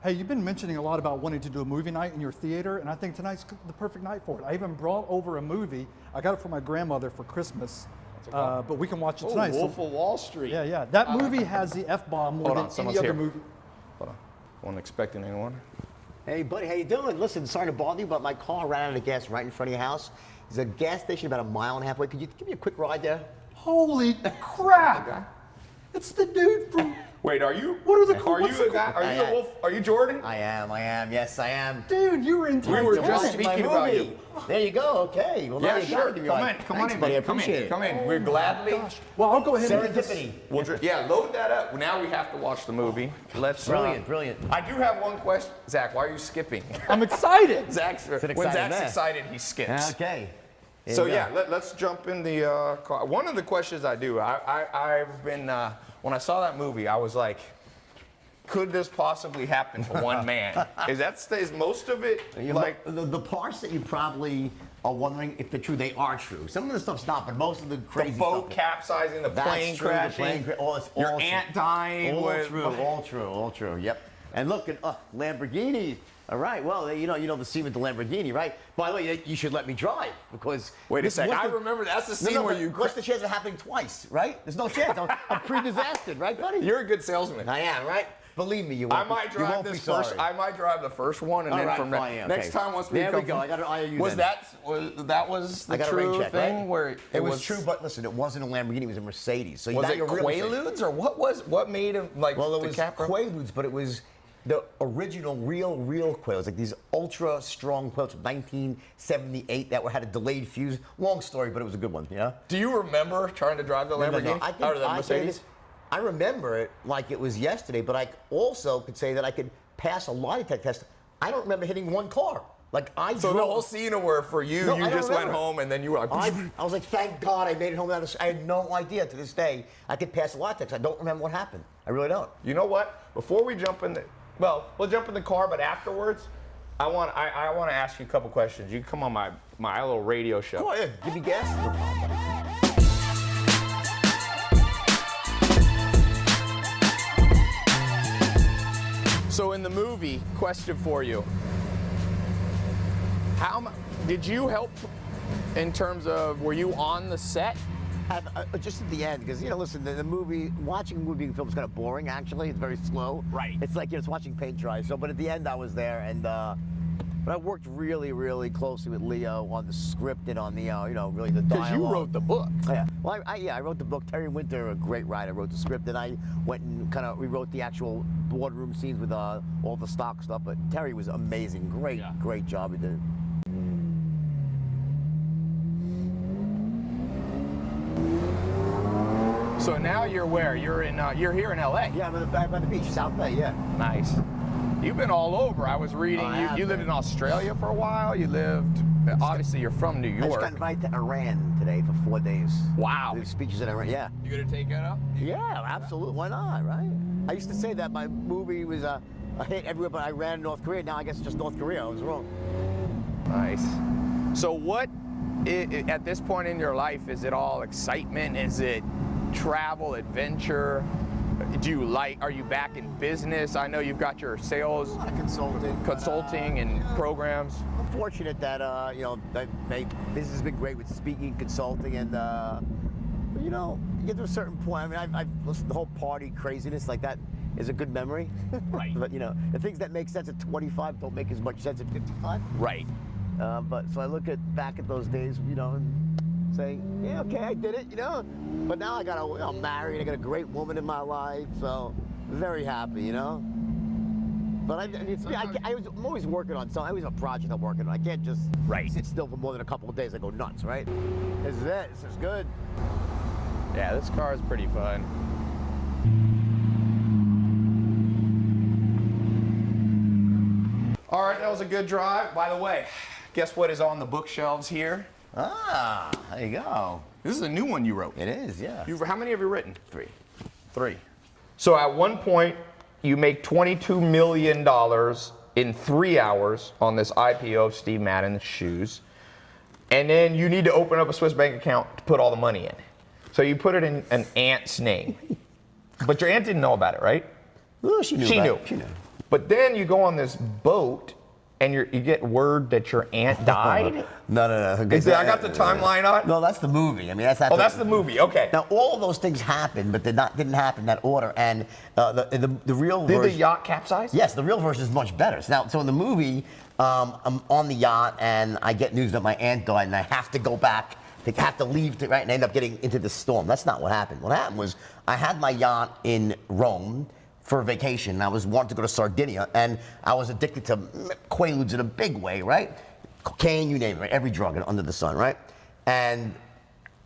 Hey, you've been mentioning a lot about wanting to do a movie night in your theater, and I think tonight's the perfect night for it. I even brought over a movie. I got it for my grandmother for Christmas, but we can watch it tonight. Wolf of Wall Street. Yeah, yeah. That movie has the F-bomb more than any other movie. Hold on. Wasn't expecting anyone. Hey, buddy, how you doing? Listen, sorry to bother you, but my car ran out of gas right in front of your house. There's a gas station about a mile and a half away. Could you give me a quick ride there? Holy crap! It's the dude from... Wait, are you? What are the? Are you the guy? Are you the Wolf? Are you Jordan? I am. Yes, I am. Dude, you were in We were just Watching my speaking about movie. you. There you go. Okay. Well, now Yeah, you sure. got me Come right. in. Come Thanks, on in. buddy. I Come appreciate in. it. Come in. We're gladly. Gosh. Well, I'll go ahead and get this. Serendipity. Yeah, load that up. Now we have to watch the movie. Let's. Brilliant. I do have one question, Zach. Why are you skipping? I'm excited. Zach's when exciting Zach's man. excited, he skips. Okay. There So you go. yeah, let's jump in the car. One of the questions I do, I've been when I saw that movie, I was like, could this possibly happen to one man? Is most of it like the parts that you probably are wondering if they're true, they are true. Some of the stuff's not, but most of the crazy the boat stuff. capsizing, the That's plane true, crashing, your aunt dying? All true. Yep. And look at Lamborghini. All right. Well, you know the scene with the Lamborghini, right? By the way, you should let me drive because. Wait a second. what's I the- remember that's the scene No, where but you. What's the chance of it happening twice, right? There's no chance. I'm pre-disastered, right, buddy? You're a good salesman. I am, right? Believe me, you I won't. might you drive won't this be first. sorry. I might drive the first one, and All then right, from fine, okay. next time once we There come we go. I got to IOU was then. that was the I got a true rain check, thing right? where it was true, but listen, it wasn't a Lamborghini. It was a Mercedes. So was now it you're really safe. Quaaludes or what made him like Well, it the was Capra? Quaaludes, but it was the original, real Quaaludes, like these ultra strong Quaaludes from 1978 that had a delayed fuse. Long story, but it was a good one, you know? Do you remember trying to drive the Lamborghini or the Mercedes? I remember it like it was yesterday, but I also could say that I could pass a lie detector test. I don't remember hitting one car. Like I So drove. the whole scene where for you, No, you I don't just went remember. home and then you were like, I was like, thank God I made it home without a. I had no idea to this day I could pass a lie detector. I don't remember what happened. I really don't. you know what? Before we jump in, we'll jump in the car, but afterwards, I want to ask you a couple questions. You can come on my little radio show. Come on, yeah, give me gas. So in the movie, question for you. Did you help in terms of, were you on the set? Just at the end, because listen, the movie, watching a movie film is kind of boring. Actually, it's very slow. Right. It's like it's watching paint dry. So, but at the end, I was there, and but I worked really, really closely with Leo on the script and on the, really the dialogue. Because you wrote the book. Yeah. Well, I wrote the book. Terry Winter, a great writer, wrote the script, and I went and kind of rewrote the actual boardroom scenes with all the stock stuff. But Terry was amazing. Great job he did. So now you're where? You're here in LA. Yeah, I'm on the beach, South Bay. Yeah. Nice. You've been all over. I was reading. You lived in Australia for a while. You lived. Obviously, you're from New I just York. got invited to Iran today for 4 days. Wow. There's speeches in Iran. Yeah. You gonna take that up? Yeah, absolutely. Why not, right? I used to say that my movie was a hit everywhere, but Iran and North Korea. Now I guess it's just North Korea. I was wrong. Nice. So what, at this point in your life, is it all excitement? Is it travel, adventure? Are you back in business? I know you've got your sales, A lot of consulting and programs. I'm fortunate that that my business has been great with speaking, consulting, and you get to a certain point. I mean, I've listened to the whole party craziness like that is a good memory. Right. But the things that make sense at 25 don't make as much sense at 55. Right. But so I look back at those days, and say, yeah, okay, I did it, But now I'm married, I got a great woman in my life, so very happy, But I'm always working on something. I always have a project I'm working on. I can't just sit still for more than a couple of days. I go nuts, right? This is it. This is good. Yeah, this car is pretty fun. All right, that was a good drive. By the way, guess what is on the bookshelves here? Ah, there you go. This is a new one you wrote. It is, yeah. How many have you written? 3. 3. So at one point, you make $22 million in 3 hours on this IPO of Steve Madden's shoes. And then you need to open up a Swiss bank account to put all the money in. So you put it in an aunt's name. But your aunt didn't know about it, right? Oh, she knew. She knew. But then you go on this boat and you get word that your aunt died. No. I got the timeline on. No, that's the movie. I mean, that's Oh, that's the movie. Okay. Now, all of those things happened, but didn't happen in that order. And the real Did version. the yacht capsize? Yes, the real version is much better. So in the movie, I'm on the yacht and I get news that my aunt died, and I have to go back. They have to leave, right, and I end up getting into the storm. That's not what happened. What happened was I had my yacht in Rome for a vacation. I was wanting to go to Sardinia, and I was addicted to Quaaludes in a big way, right? Cocaine, you name it, right? Every drug under the sun, right? And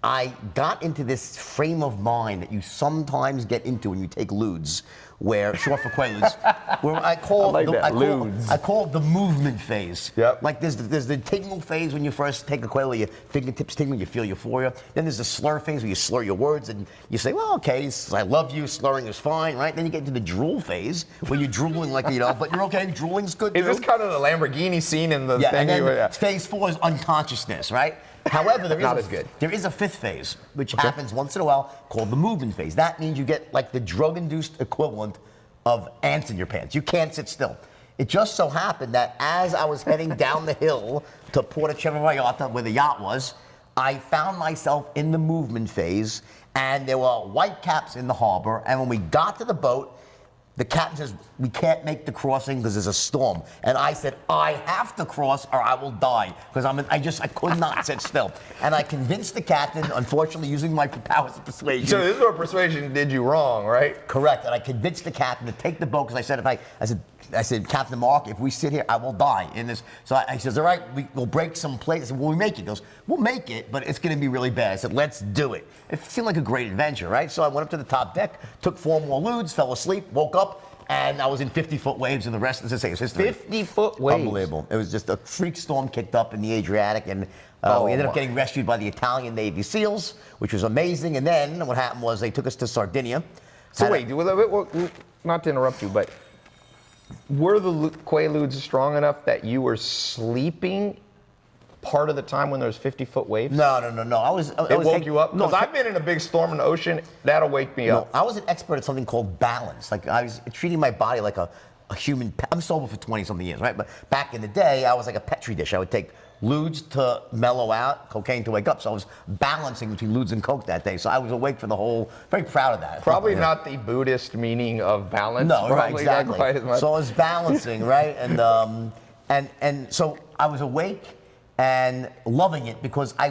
I got into this frame of mind that you sometimes get into when you take ludes, where short for Quaaludes, where I call it the movement phase. Yep. Like there's the tingle phase when you first take a Quaalude, your fingertips tingle, you feel euphoria. Then there's the slur phase where you slur your words and you say, well, okay, I love you, slurring is fine, right? Then you get into the drool phase where you're drooling like, but you're okay, drooling's good too. Is this kind of the Lamborghini scene in the Yeah, thing? and then phase 4 is unconsciousness, right? However, Not as good. There is a 5th phase, which happens once in a while, called the movement phase. That means you get like the drug-induced equivalent of ants in your pants. You can't sit still. It just so happened that as I was heading down the hill to Porto Cervo Vallarta, where the yacht was, I found myself in the movement phase, and there were white caps in the harbor, and when we got to the boat, the captain says, we can't make the crossing because there's a storm. And I said, I have to cross or I will die because I could not sit still. And I convinced the captain, unfortunately using my powers of persuasion. So this is where persuasion did you wrong, right? Correct. And I convinced the captain to take the boat because I said, Captain Mark, if we sit here, I will die in this. So I says, all right, we'll break some plates. I said, will we make it? He goes, we'll make it, but it's going to be really bad. I said, let's do it. It seemed like a great adventure, right? So I went up to the top deck, took 4 more ludes, fell asleep, woke up, and I was in 50-foot waves, and the rest, as I say, is history. 50-foot waves. Unbelievable. It was just a freak storm kicked up in the Adriatic, and we ended up getting rescued by the Italian Navy SEALs, which was amazing. And then what happened was they took us to Sardinia. So wait, not to interrupt you, but were the Quaaludes strong enough that you were sleeping part of the time when there was 50-foot waves? No. It woke you up? Because I've been in a big storm in the ocean. That'll wake me up. I was an expert at something called balance. Like I was treating my body like a human pet. I'm sober for 20-something years, right? But back in the day, I was like a Petri dish. I would take ludes to mellow out, cocaine to wake up. So I was balancing between ludes and coke that day. So I was awake for the whole, very proud of that. Probably not the Buddhist meaning of balance. No, right, Probably not exactly. quite as much. So I was balancing, right? And so I was awake and loving it because I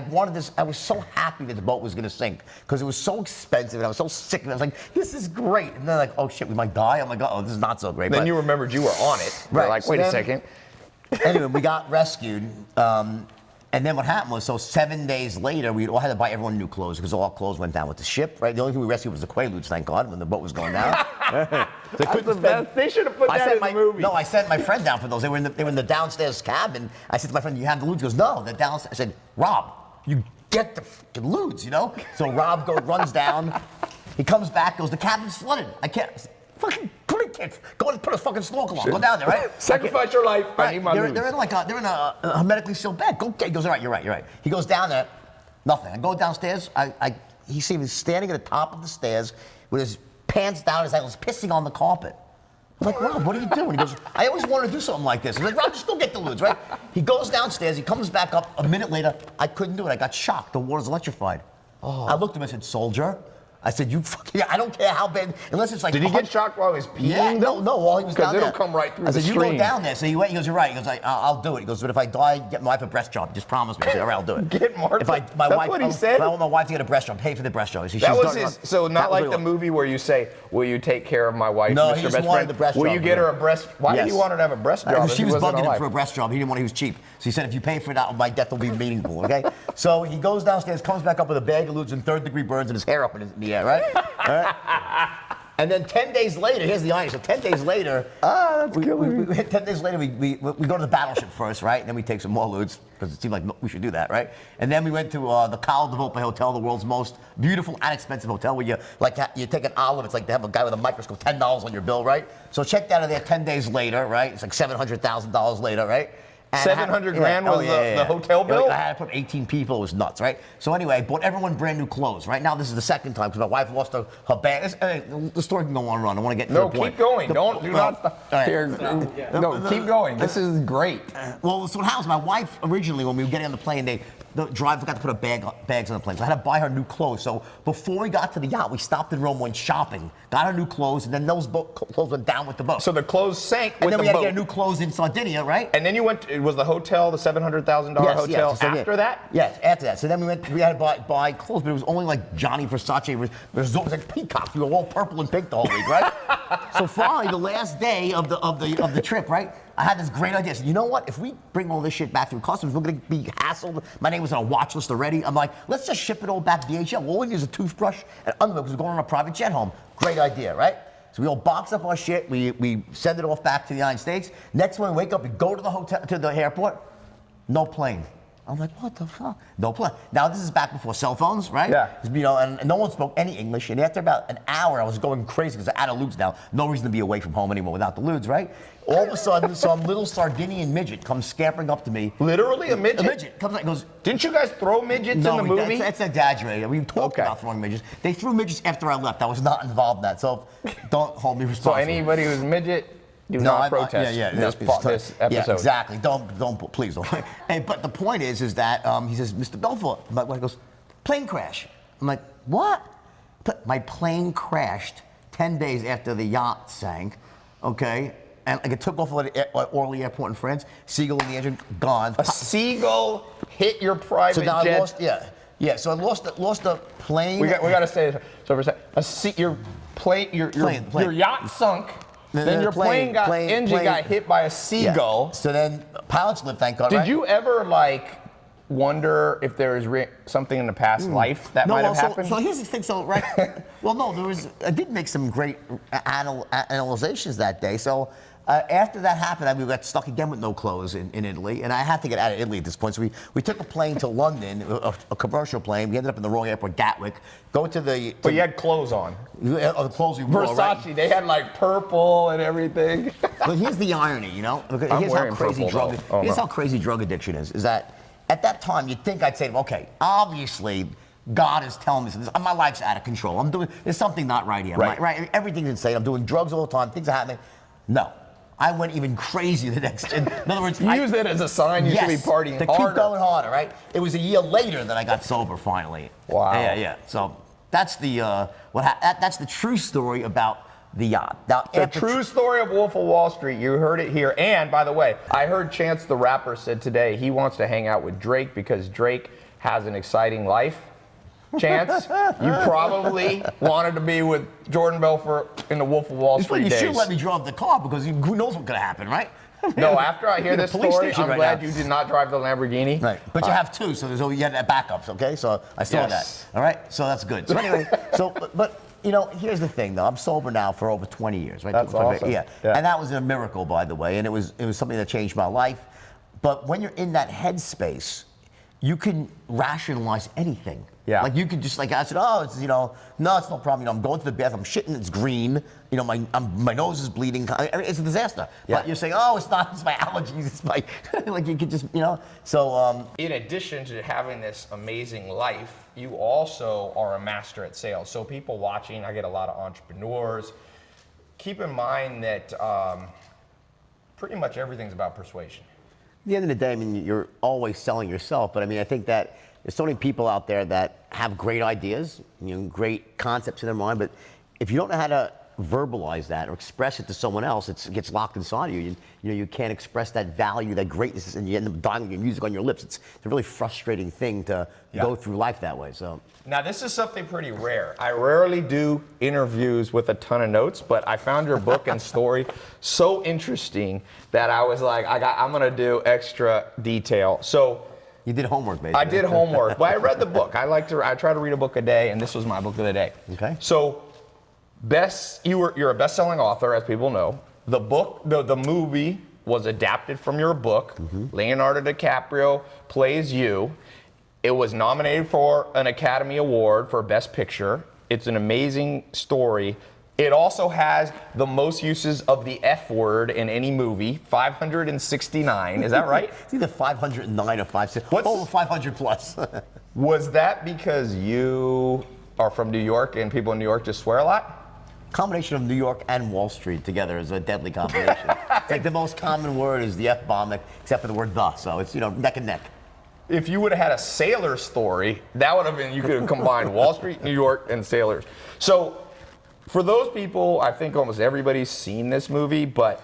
was so happy that the boat was going to sink because it was so expensive and I was so sick and I was like, this is great. And then like, oh shit, we might die. I'm like, oh, this is not so great. Then you remembered you were on it. Right. You're like, wait a second. Anyway, we got rescued. And then what happened was, so 7 days later, we all had to buy everyone new clothes because all our clothes went down with the ship, right? The only thing we rescued was the Quaaludes, thank God, when the boat was going down. They should have put that in the movie. No, I sent my friend down for those. They were in the downstairs cabin. I said to my friend, you have the ludes? He goes, no, they're downstairs. I said, Rob, you get the fucking ludes, So Rob runs down. He comes back, goes, the cabin's flooded. I can't. Fucking go and put a fucking snorkel on. Go down there, right? Sacrifice your life. Right. I need my ludes. They're in a hermetically sealed bag. Go. He goes, all right, you're right. He goes down there. Nothing. I go downstairs. He sees me standing at the top of the stairs with his pants down. His ankles, pissing on the carpet. I'm like, Rob, what are you doing? He goes, I always wanted to do something like this. I'm like, Rob, just go get the ludes, right? He goes downstairs. He comes back up. A minute later, I couldn't do it. I got shocked. The water's electrified. I looked at him. I said, soldier. I said, you fucking, I don't care how bad, unless it's like. Did he get shocked while he was peeing? Yeah, no, while he was down there. Because it'll come right through the stream. I said, stream. you go down there. So he went, he goes, you're right. He goes, I'll do it. He goes, but if I die, get my wife a breast job. Just promise me. I said, all right, I'll do it. Get Mark. That's what he said? If I want my wife to get a breast job, pay for the breast job. So that was his, so not like the movie where you say, will you take care of my wife, no, Mr. he just Best wanted Friend? the breast Will job, you get her a breast? Why did he want her to have a breast job? She was bugging him for a breast job. He didn't want it. He was cheap. So he said, if you pay for it out, my death will be meaningful, okay? So he goes downstairs, comes back up with a bag of ludes and 3rd-degree burns and his hair up in the air, right? All right? And then 10 days later, here's the irony. So 10 days later, 10 days later, we go to the battleship first, right? And then we take some more ludes because it seemed like we should do that, right? And then we went to the Cala de Volpe Hotel, the world's most beautiful and expensive hotel, where you take an olive. It's like they have a guy with a microscope, $10 on your bill, right? So check that out there 10 days later, right? It's like $700,000 later, right? And 700 grand was the hotel bill? I had to put 18 people. It was nuts, right? So anyway, I bought everyone brand new clothes. Right now, this is the second time because my wife lost her bag. The story can go on and on. I want to get to the point. Keep going. Do not stop. Right. Here, no, keep going. This is great. Well, so what happens? My wife originally, when we were getting on the plane, the driver forgot to put bags on the plane. So I had to buy her new clothes. So before we got to the yacht, we stopped in Rome, went shopping, got her new clothes, and then those clothes went down with the boat. So the clothes sank and with then the we had boat. to get new clothes in Sardinia, right? And then you went. It was the hotel, the $700,000 hotel. So after that? Yes, after that. So then we had to buy clothes, but it was only like Johnny Versace resort. It was like peacocks. We were all purple and pink the whole week, right? So finally, the last day of the trip, right? I had this great idea. I said, you know what? If we bring all this shit back through customs, we're going to be hassled. My name was on a watch list already. I'm like, let's just ship it all back to DHL. All we need is a toothbrush and underwear because we're going on a private jet home. Great idea, right? So we all box up our shit. We send it off back to the United States. Next morning, we wake up, we go to the hotel, to the airport. No plane. I'm like, what the fuck? No plane. Now, this is back before cell phones, right? Yeah. You know, and no one spoke any English. And after about an hour, I was going crazy because I'm out of lewds now. No reason to be away from home anymore without the lewds, right? All of a sudden, some little Sardinian midget comes scampering up to me. Literally a midget? A midget comes and goes, Didn't you guys throw midgets in the movie? That's exaggerated. We talked about throwing midgets. They threw midgets after I left. I was not involved in that. So don't hold me responsible. So anybody who's midget, do not protest this episode. Yeah, exactly. Please don't. Hey, but the point is that he says, Mr. Belfort, my wife goes, plane crash. I'm like, what? My plane crashed 10 days after the yacht sank, okay? And like it took off at Orly Airport in France. Seagull in the engine, gone. A seagull hit your private jet. I lost, so I lost the plane. We got to say this. So for a second, your yacht sunk. Then your engine got hit by a seagull. Yeah. So then pilots lived, thank God. Did you ever wonder if there is something in the past life that might have happened? So here's the thing. So well, no, I did make some great analyzations that day. So after that happened, we got stuck again with no clothes in Italy, and I had to get out of Italy at this point. So we took a plane to London, a commercial plane. We ended up in the wrong airport, Gatwick. But you had clothes on. The clothes we wore, Versace, they had purple and everything. But here's the irony, you know? Here's how crazy drug addiction is that at that time, you'd think I'd say, okay, obviously, God is telling me this. My life's out of control. There's something not right here. Right. Everything's insane. I'm doing drugs all the time. Things are happening. No. I went even crazy the next. In other words, you used it as a sign you should be partying to harder. keep going harder, right? It was a year later that I got sober finally. Wow. Yeah. So that's that's the true story about the yacht. Now, the true story of Wolf of Wall Street. You heard it here. And by the way, I heard Chance the Rapper said today he wants to hang out with Drake because Drake has an exciting life. Chance, you probably wanted to be with Jordan Belfort in the Wolf of Wall Street days. You should let me drive the car because who knows what's going to happen, right? No, after I hear this story, I'm glad you did not drive the Lamborghini. Right, but you have two, so you had backups, okay? So I saw that. All right, so that's good. So anyway, but you know, here's the thing, though. I'm sober now for over 20 years, right? That's awesome. Yeah, and that was a miracle, by the way, and it was something that changed my life. But when you're in that headspace, you can rationalize anything. Yeah. Like you could just I said, no, it's no problem. You know, I'm going to the bathroom, I'm shitting, it's green. You know, my nose is bleeding. It's a disaster. Yeah. But you're saying, oh, it's not. It's my allergies. It's my like you could just So. In addition to having this amazing life, you also are a master at sales. So people watching, I get a lot of entrepreneurs. Keep in mind that pretty much everything's about persuasion. At the end of the day, I mean, you're always selling yourself. But I mean, I think that there's so many people out there that have great ideas, great concepts in their mind. But if you don't know how to verbalize that or express it to someone else, it gets locked inside of you. You can't express that value, that greatness, and you end up dying with your music on your lips. It's a really frustrating thing to go through life that way. So now this is something pretty rare. I rarely do interviews with a ton of notes, but I found your book and story so interesting that I was like, I'm gonna do extra detail. So you did homework, basically. I did homework. Well, I read the book. I try to read a book a day, and this was my book of the day. Okay. So you're a best-selling author, as people know. The book, the movie was adapted from your book. Mm-hmm. Leonardo DiCaprio plays you. It was nominated for an Academy Award for Best Picture. It's an amazing story. It also has the most uses of the F word in any movie, 569. Is that right? It's either 509 or 560. What's- Over 500 plus. Was that because you are from New York and people in New York just swear a lot? Combination of New York and Wall Street together is a deadly combination. It's like the most common word is the F-bomb, except for the word the. So it's, neck and neck. If you would have had a sailor story, that would have been, you could have combined Wall Street, New York, and sailors. So for those people, I think almost everybody's seen this movie, but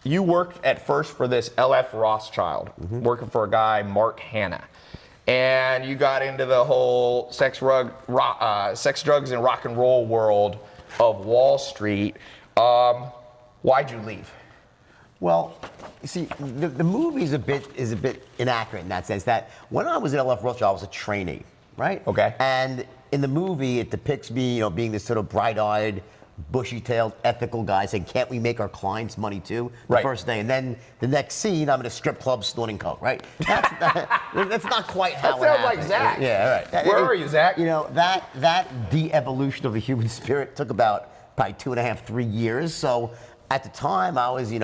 you worked at first for this L.F. Rothschild, working for a guy, Mark Hanna. And you got into the whole sex, drugs, and rock and roll world of Wall Street. Why'd you leave? Well, you see, the movie is a bit inaccurate in that sense that when I was at LF Rothschild, I was a trainee, right? Okay. And in the movie, it depicts me, being this sort of bright-eyed, bushy-tailed, ethical guy saying, "Can't we make our clients money too?" The Right. first day, and then the next scene, I'm in a strip club snorting coke, right? That's not quite how That it sounds like happened. Zach. Yeah, right. Where are you, Zach? That de-evolution of the human spirit took about probably 2.5, 3 years. So at the time, I was, a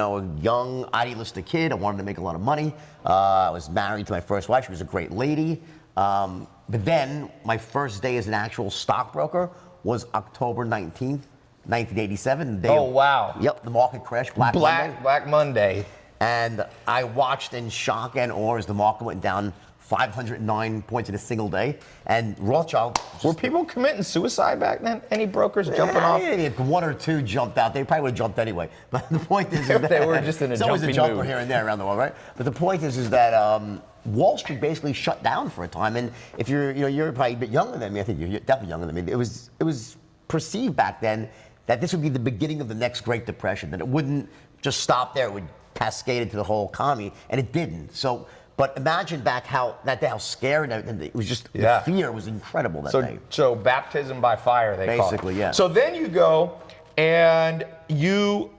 young, idealistic kid. I wanted to make a lot of money. I was married to my first wife. She was a great lady. But then my first day as an actual stockbroker was October 19th, 1987. Oh, wow. Yep, the market crashed, Black Monday. Black Monday. And I watched in shock and awe as the market went down 509 points in a single day. And Rothschild. Were people committing suicide back then? Any brokers jumping off? Yeah, if one or two jumped out, they probably would have jumped anyway. But the point is, If they were just in a it's always a jumping jumper mood. here and there around the world, right? But the point is that Wall Street basically shut down for a time. And if you're probably a bit younger than me, I think you're definitely younger than me. It was perceived back then that this would be the beginning of the next Great Depression. That it wouldn't just stop there; it would cascade into the whole economy, and it didn't. So. But imagine back how scared and it was just Yeah. the fear was incredible that day. So baptism by fire, they call it. Basically, yeah. So then you go and you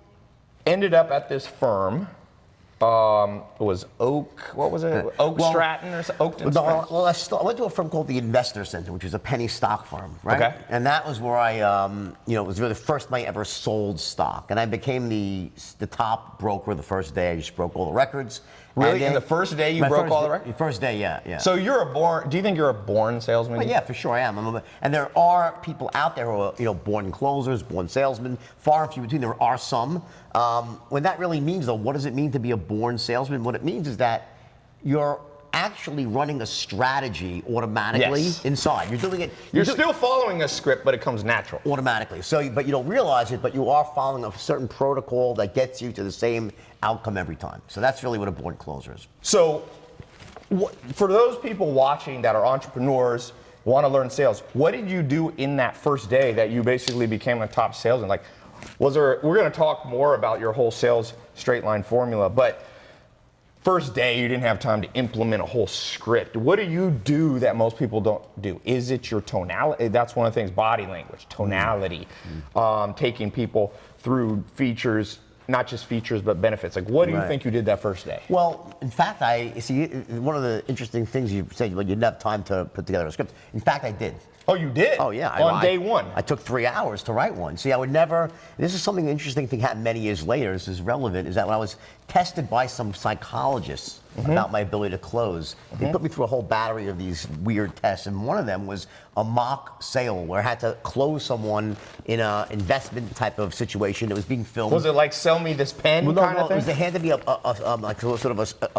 ended up at this firm. It was Oak. What was it? Oak Well, Stratton or something? Oakton No, Stratton? I went to a firm called the Investor Center, which was a penny stock firm, right? Okay. And that was where I, it was really the first night I ever sold stock, and I became the top broker the first day. I just broke all the records. Really? And In the first day you my broke first all the day- records? First day, yeah. So do you think you're a born salesman? Well, yeah, for sure I am. And there are people out there who are, born closers, born salesmen, far and few between. There are some. When that really means, though, what does it mean to be a born salesman? What it means is that you're actually running a strategy automatically Yes. inside. You're doing it. You're still following a script, but it comes natural. automatically. But you don't realize it, but you are following a certain protocol that gets you to the same outcome every time. So that's really what a born closer is. So, for those people watching that are entrepreneurs, want to learn sales, what did you do in that first day that you basically became a top salesman? Like, we're going to talk more about your whole sales straight line formula, but first day you didn't have time to implement a whole script. What do you do that most people don't do? Is it your tonality? That's one of the things, body language, tonality, taking people through features, not just features, but benefits. Like, what do you Right. think you did that first day? Well, in fact, one of the interesting things you said, you didn't have time to put together a script. In fact, I did. Oh, you did? Oh, yeah. On day one? I took 3 hours to write one. See, I would never, this is something interesting thing happened many years later, this is relevant, is that when I was tested by some psychologists about my ability to close, they put me through a whole battery of these weird tests, and one of them was a mock sale where I had to close someone in an investment type of situation. It was being filmed. Was it like sell me this pen Well, kind no, of it was they thing? handed me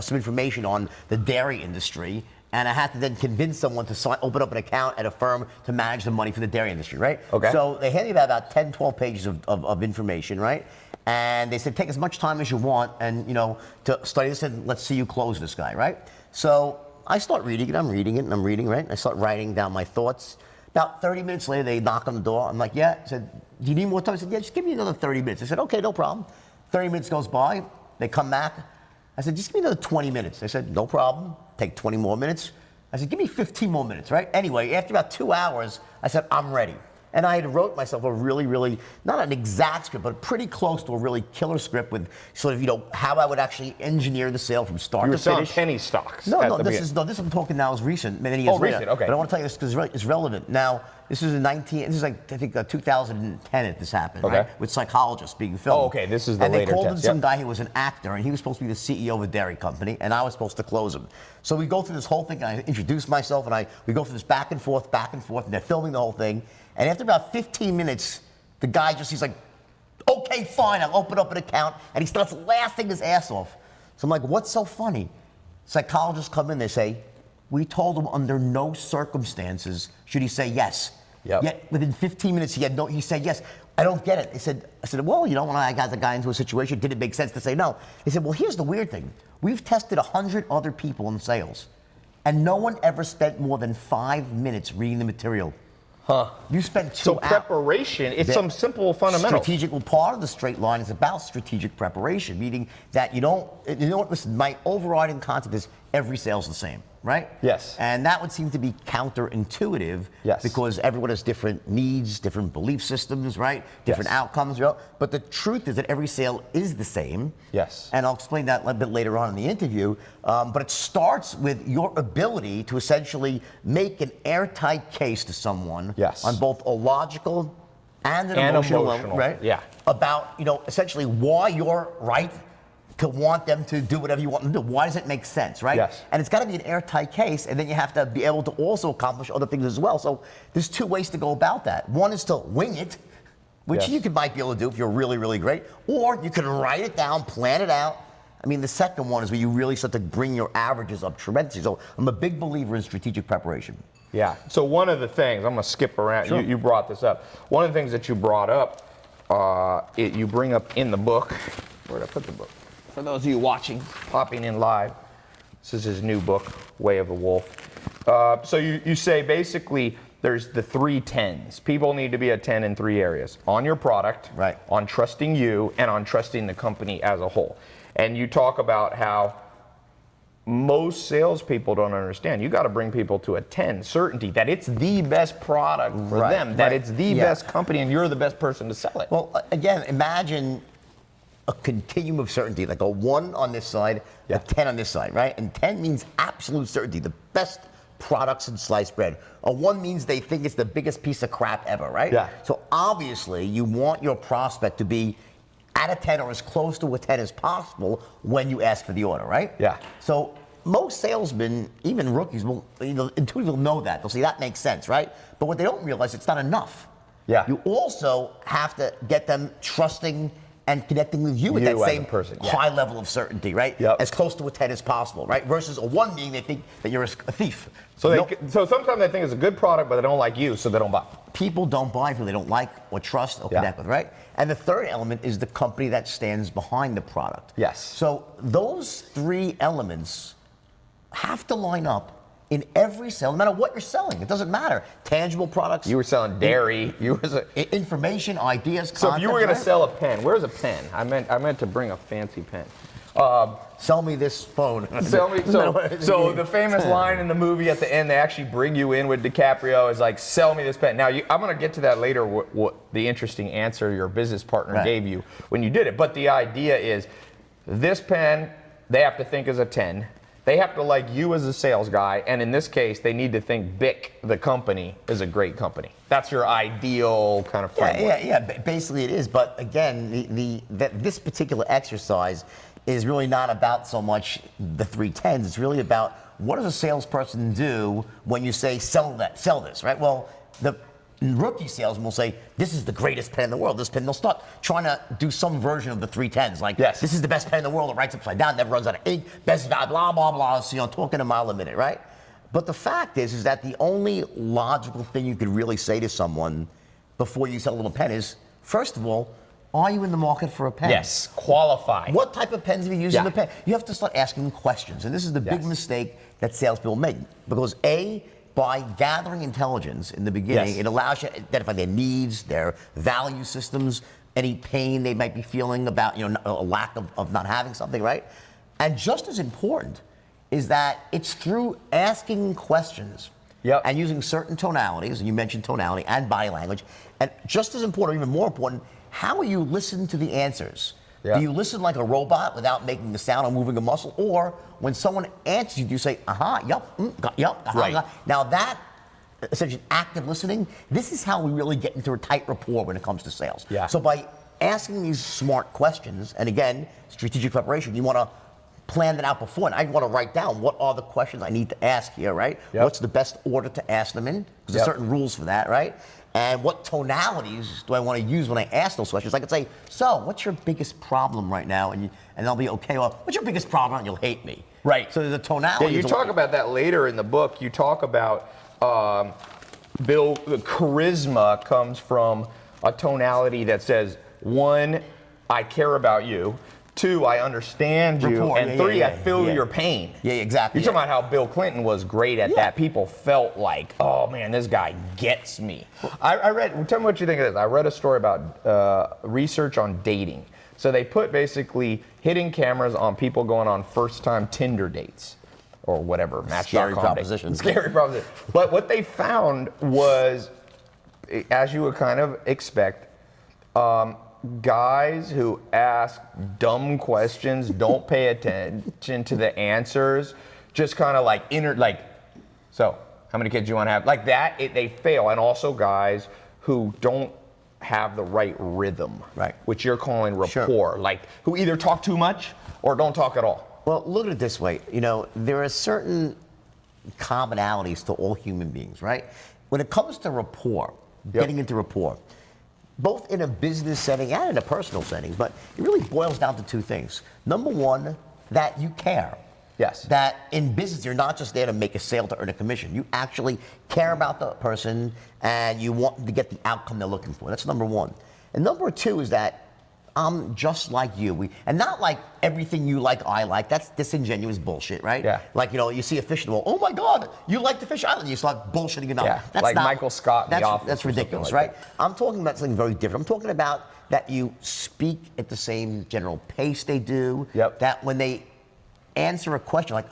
some information on the dairy industry, and I had to then convince someone to open up an account at a firm to manage the money for the dairy industry, right? Okay. So they handed me about 10, 12 pages of information, right? And they said, take as much time as you want and, to study this, and let's see you close this guy, right? So I start reading it, I'm reading, right? I start writing down my thoughts. About 30 minutes later, they knock on the door. I'm like, yeah. I said, do you need more time? I said, yeah, just give me another 30 minutes. I said, okay, no problem. 30 minutes goes by. They come back. I said, just give me another 20 minutes. They said, no problem. Take 20 more minutes. I said, give me 15 more minutes, right? Anyway, after about 2 hours, I said, I'm ready. And I had wrote myself a really, really, not an exact script, but pretty close to a really killer script with sort of, how I would actually engineer the sale from start You were to selling finish. penny stocks. No, at the this beginning. is I'm talking now is recent, many years later. recent, okay. But I want to tell you this because it's relevant. Now, this is this is like, I think 2010 that this happened, Okay. right? With psychologists being filmed. Oh, okay, this is the and later they called in test, some yep. guy who was an actor, and he was supposed to be the CEO of a dairy company, and I was supposed to close him. So we go through this whole thing, and I introduce myself, and we go through this back and forth, and they're filming the whole thing. And after about 15 minutes, the guy he's like, okay, fine, I'll open up an account, and he starts laughing his ass off. So I'm like, what's so funny? Psychologists come in, they say, we told him under no circumstances should he say yes. Yep. Yet within 15 minutes, he said yes. I don't get it. I said, well, when I got the guy into a situation, did it make sense to say no? He said, well, here's the weird thing. We've tested 100 other people in sales, and no one ever spent more than 5 minutes reading the material. Huh. You spent 2 So hours. preparation, it's some simple fundamentals. Strategic, well, part of the straight line is about strategic preparation, meaning that listen, my overriding concept is every sale's the same, right? Yes. And that would seem to be counterintuitive. Yes. Because everyone has different needs, different belief systems, right? Different Yes. outcomes, right? But the truth is that every sale is the same. Yes. And I'll explain that a little bit later on in the interview. But it starts with your ability to essentially make an airtight case to someone Yes. on both a logical and an And emotional level, emotional, right? yeah. About, essentially why you're right to want them to do whatever you want them to do. Why does it make sense, right? Yes. And it's got to be an airtight case, and then you have to be able to also accomplish other things as well. So there's 2 ways to go about that. One is to wing it, which Yes. might be able to do if you're really, really great, or you can write it down, plan it out. I mean, the second one is where you really start to bring your averages up tremendously. So I'm a big believer in strategic preparation. Yeah. So one of the things, I'm going to skip around. Sure. You brought this up. One of the things that you brought up, you bring up in the book. Where did I put the book? For those of you watching, popping in live, this is his new book, Way of the Wolf. So you say basically there's the 3 10s. People need to be a 10 in 3 areas: on your product, Right. on trusting you, and on trusting the company as a whole. And you talk about how most salespeople don't understand. You got to bring people to a 10 certainty that it's the best product for Right, them, that right. it's the Yeah. best company, and you're the best person to sell it. Well, again, imagine a continuum of certainty, like a 1 on this side, Yeah. a 10 on this side, right? And 10 means absolute certainty, the best products in sliced bread. A 1 means they think it's the biggest piece of crap ever, right? Yeah. So obviously, you want your prospect to be at a 10 or as close to a 10 as possible when you ask for the order, right? Yeah. So most salesmen, even rookies, will intuitively know that. They'll say that makes sense, right? But what they don't realize, it's not enough. Yeah. You also have to get them trusting and connecting with you at You that as a same person, yeah. high level of certainty, right? Yep. As close to a 10 as possible, right? Versus a 1 being they think that you're a thief. So Nope. so sometimes they think it's a good product, but they don't like you, so they don't buy. People don't buy who they don't like or trust or Yeah. connect with, right? And the third element is the company that stands behind the product. Yes. So those 3 elements have to line up in every sale, no matter what you're selling. It doesn't matter. Tangible products. You were selling dairy. You was a, Information, ideas, so if you were concepts, going to right? sell a pen, where's a pen? I meant to bring a fancy pen. Sell me this phone. So the famous line in the movie at the end, they actually bring you in with DiCaprio, is like, sell me this pen. Now, I'm going to get to that later, what the interesting answer your business partner Right. gave you when you did it. But the idea is, this pen, they have to think as a 10. They have to like you as a sales guy, and in this case, they need to think BIC, the company, is a great company. That's your ideal kind of framework. Yeah. Basically, it is. But again, this particular exercise is really not about so much the 3 10s. It's really about what does a salesperson do when you say sell this, right? Well, the rookie salesman will say, this is the greatest pen in the world. This pen, they'll start trying to do some version of the 3 10s. Like, Yes. this is the best pen in the world. It writes upside down, never runs out of ink, best value, blah, blah, blah. So, talking a mile a minute, right? But the fact is that the only logical thing you could really say to someone before you sell them a pen is, first of all, are you in the market for a pen? Yes, qualify. What type of pens have you used in Yeah. the pen? You have to start asking questions. And this is the big Yes. mistake that salespeople make. Because A, by gathering intelligence in the beginning, Yes. it allows you to identify their needs, their value systems, any pain they might be feeling about a lack of not having something, right? And just as important is that it's through asking questions Yep. and using certain tonalities, and you mentioned tonality and body language, and just as important, even more important, how will you listen to the answers? Yeah. Do you listen like a robot without making a sound or moving a muscle, or when someone answers you, do you say, yup, yup, Right. Now that, essentially active listening, this is how we really get into a tight rapport when it comes to sales. Yeah. So by asking these smart questions, and again, strategic preparation, you want to plan that out before, and I want to write down what are the questions I need to ask here, right? Yep. What's the best order to ask them in? Because there's certain rules for that, right? And what tonalities do I want to use when I ask those questions? I could say, so what's your biggest problem right now? And they'll be, okay, well, what's your biggest problem? And you'll hate me. Right. So there's a tonality. Yeah, you talk about that later in the book. You talk about Bill, the charisma comes from a tonality that says, 1, I care about you. 2, I understand you. Rapport, And 3, I feel your pain. Yeah, exactly. You're talking about how Bill Clinton was great at that. People felt like, oh man, this guy gets me. I read, tell me what you think of this. I read a story about research on dating. So they put basically hidden cameras on people going on first time Tinder dates or whatever, Match.com. Scary proposition. Scary proposition. But what they found was, as you would kind of expect, guys who ask dumb questions, don't pay attention to the answers, just kind of like so how many kids do you want to have? Like that, they fail. And also guys who don't have the right rhythm, right? Which you're calling rapport, Sure. like who either talk too much or don't talk at all. Well, look at it this way. You know, there are certain commonalities to all human beings, right? When it comes to rapport, getting into rapport, both in a business setting and in a personal setting, but it really boils down to 2 things. Number 1, that you care. Yes. That in business, you're not just there to make a sale to earn a commission. You actually care about the person and you want to get the outcome they're looking for. That's number 1. And number 2 is that I'm just like you. And not like everything you like, I like. That's disingenuous bullshit, right? Yeah. Like, you know, you see a fish in the well, oh my God, you like the fish island. You start bullshitting it out. Yeah, That's like not, Michael Scott in The Office That's or something ridiculous, like right? I'm talking about something very different. I'm talking about that you speak at the same general pace they do. Yep. That when they answer a question like,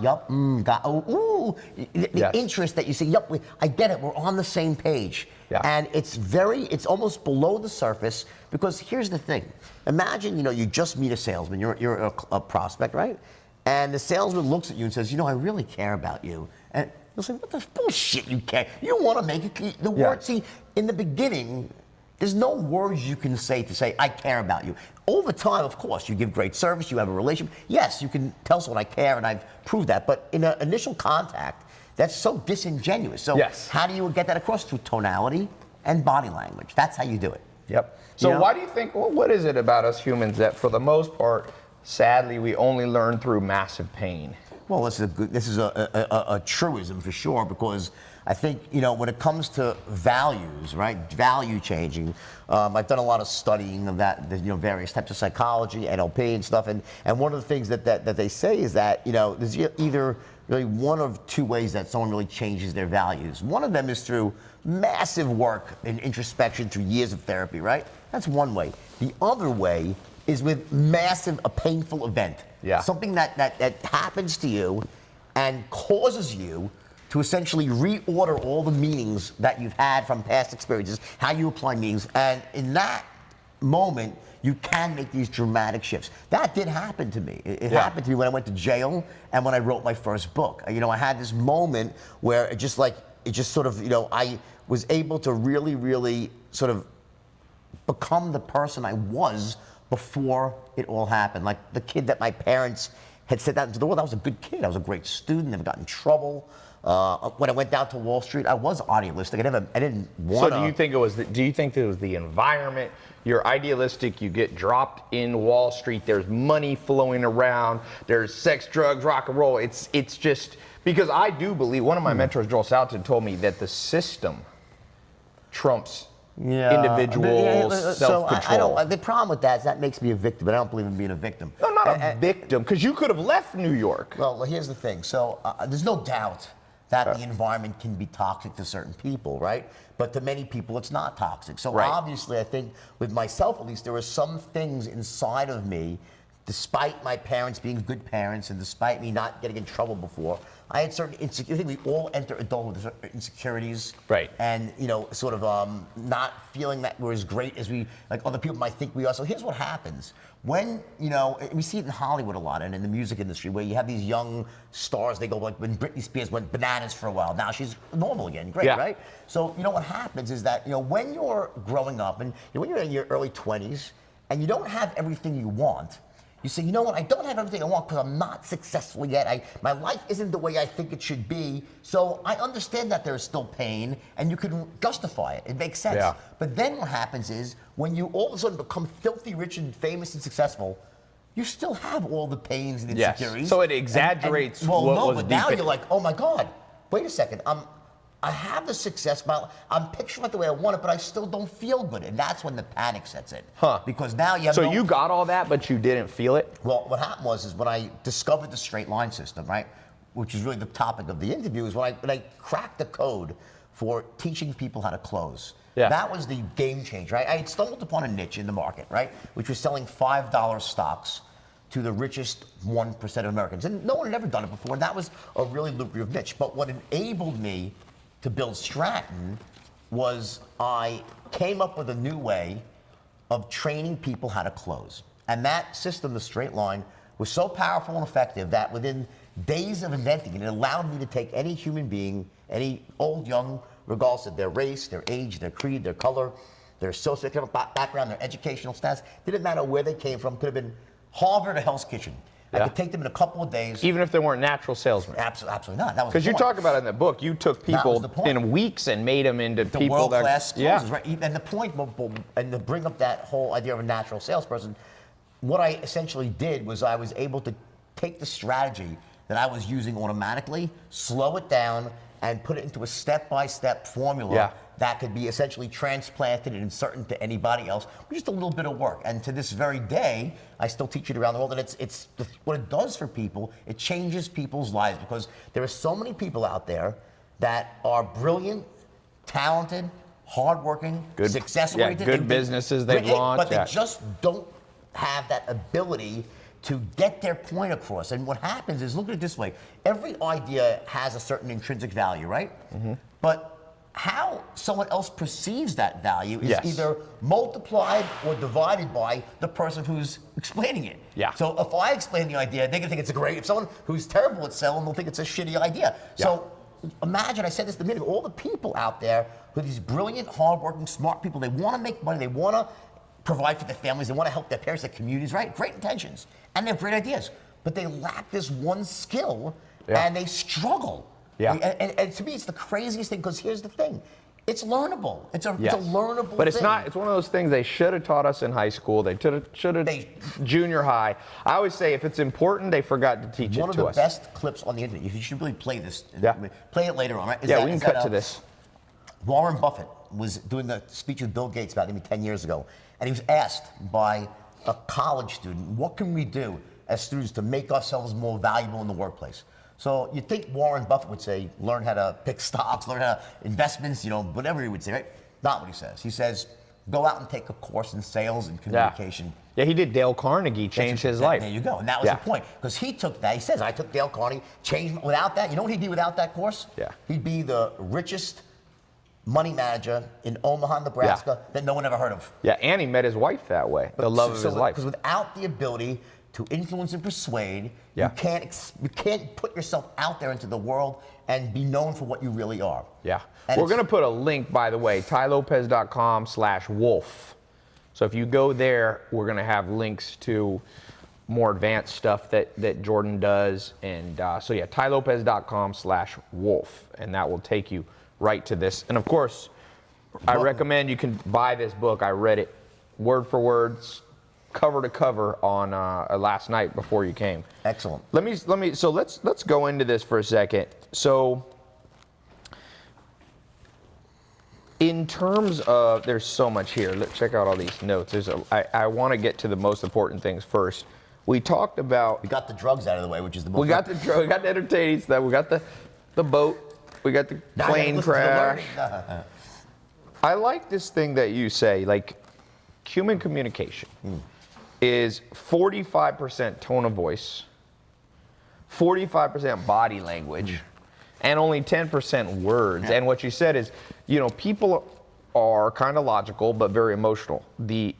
yup, got, ooh, the interest that you say, yup, I get it, we're on the same page. Yeah. And it's almost below the surface, because here's the thing. Imagine, you just meet a salesman, you're a prospect, right? And the salesman looks at you and says, I really care about you. And you'll say, what the bullshit you care? You want to make it, the word, see, in the beginning, there's no words you can say, I care about you. Over time, of course, you give great service, you have a relationship. Yes, you can tell someone I care, and I've proved that. But in an initial contact, that's so disingenuous. So how do you get that across? Through tonality and body language. That's how you do it. Yep. So why do you think, what is it about us humans that for the most part, sadly, we only learn through massive pain? Well, this is a truism for sure, because I think, when it comes to values, right, value changing, I've done a lot of studying of that, various types of psychology, NLP and stuff, and one of the things that they say is that, there's either really one of 2 ways that someone really changes their values. One of them is through massive work and introspection through years of therapy, right? That's one way. The other way is with a painful event. Yeah. Something that happens to you and causes you to essentially reorder all the meanings that you've had from past experiences, how you apply meanings, and in that moment, you can make these dramatic shifts. That did happen to me. It happened to me when I went to jail and when I wrote my first book. I had this moment where I was able to really, really sort of become the person I was before it all happened. Like the kid that my parents had sent out into the world. I was a good kid. I was a great student. Never got in trouble. When I went down to Wall Street, I was idealistic. I didn't want to. So do you think it was the environment? You're idealistic. You get dropped in Wall Street. There's money flowing around. There's sex, drugs, rock and roll. It's just because I do believe. One of my mentors, Joel Salatin, told me that the system trumps individual self-control. The problem with that is that makes me a victim, but I don't believe in being a victim. No, not a victim, because you could have left New York. Well, here's the thing. So there's no doubt that the environment can be toxic to certain people, right? But to many people, it's not toxic. So obviously, I think with myself at least, there were some things inside of me despite my parents being good parents and despite me not getting in trouble before, I had certain insecurities. I think we all enter adulthood with certain insecurities. Right. And, you know, sort of not feeling that we're as great as we, like other people might think we are. So here's what happens. When, you know, we see it in Hollywood a lot and in the music industry where you have these young stars, they go like when Britney Spears went bananas for a while. Now she's normal again, great, Yeah. right? So, you know, what happens is that, you know, when you're growing up and when you're in your early 20s and you don't have everything you want, you say, you know what, I don't have everything I want because I'm not successful yet. My life isn't the way I think it should be. So I understand that there's still pain and you can justify it. It makes sense. Yeah. But then what happens is when you all of a sudden become filthy rich and famous and successful, you still have all the pains and Yes. insecurities. So it exaggerates well, what no, was but deep now in- you're like, oh my God, wait a second. I have the success, I'm picturing it the way I want it, but I still don't feel good. And that's when the panic sets in. Huh. Because now you have So no, you got all that, but you didn't feel it? well, what happened was when I discovered the straight line system, right, which is really the topic of the interview, is when I cracked the code for teaching people how to close. Yeah. That was the game changer, right? I had stumbled upon a niche in the market, right, which was selling $5 stocks to the richest 1% of Americans. And no one had ever done it before. And that was a really lucrative niche. But what enabled me to build Stratton was I came up with a new way of training people how to close. And that system, the straight line, was so powerful and effective that within days of inventing it, it allowed me to take any human being, any old, young, regardless of their race, their age, their creed, their color, their socioeconomic background, their educational status, didn't matter where they came from, could have been Harvard or Hell's Kitchen. I Yeah. could take them in a couple of days. Even if they weren't natural salesmen? Absolutely not. That was Because the you point. talk about it in the book, you took people the point. in weeks and made them into The people that... world-class Yeah. closers, right? And the point, and to bring up that whole idea of a natural salesperson, what I essentially did was I was able to take the strategy that I was using automatically, slow it down, and put it into a step-by-step formula Yeah. that could be essentially transplanted and inserted into anybody else with just a little bit of work. And to this very day, I still teach it around the world. And what it does for people, it changes people's lives because there are so many people out there that are brilliant, talented, hardworking, Good- success-oriented. yeah, good and businesses they've launched, But they yeah. just don't have that ability to get their point across. And what happens is, look at it this way, every idea has a certain intrinsic value, right? Mm-hmm. But how someone else perceives that value is Yes. either multiplied or divided by the person who's explaining it. Yeah. So if I explain the idea, they're gonna think it's a great, if someone who's terrible at selling, they'll think it's a shitty idea. So imagine, I said this a minute ago, all the people out there who are these brilliant, hardworking, smart people, they wanna make money, they wanna provide for their families, they wanna help their parents, their communities, right? Great intentions, and they have great ideas, but they lack this one skill, Yeah. and they struggle. Yeah. And to me, it's the craziest thing, because here's the thing, it's learnable. It's a Yes. learnable But it's thing. not, it's one of those things they should have taught us in high school. They should have They- junior high. I always say if it's important, they forgot to teach One it of to the us. best clips on the internet, you should really play this. Yeah. Play it later on, right? Yeah, we can cut to this. Warren Buffett was doing a speech with Bill Gates about maybe 10 years ago, and he was asked by a college student, what can we do as students to make ourselves more valuable in the workplace? So you'd think Warren Buffett would say, learn how to pick stocks, learn how to investments, you know, whatever he would say, right? Not what he says. He says, go out and take a course in sales and communication. Yeah, he did. Dale Carnegie changed his life. There you go. And that was Yeah. the point. Because he took that. He says, I took Dale Carnegie, changed without that. You know what he'd be without that course? Yeah. He'd be the richest money manager in Omaha, Nebraska that no one ever heard of. Yeah, and he met his wife that way. The love of his life. Because without the ability to influence and persuade, Yeah. you can't put yourself out there into the world and be known for what you really are. Yeah. And We're it's- going to put a link, by the way, tylopez.com/wolf. So if you go there, we're going to have links to more advanced stuff that Jordan does. And so yeah, tylopez.com/wolf. And that will take you right to this. And of course, I recommend you can buy this book. I read it word for word, cover to cover on last night before you came. Excellent. So let's go into this for a second. So in terms of, there's so much here. Let's check out all these notes. I want to get to the most important things first. We talked about, We got the drugs out of the way, which is the most. we got the entertaining stuff. We got the boat. We got the Now you gotta plane listen to the crash. learning. I like this thing that you say, like human communication is 45% tone of voice, 45% body language, and only 10% words. And what you said is, you know, people are kind of logical but very emotional. The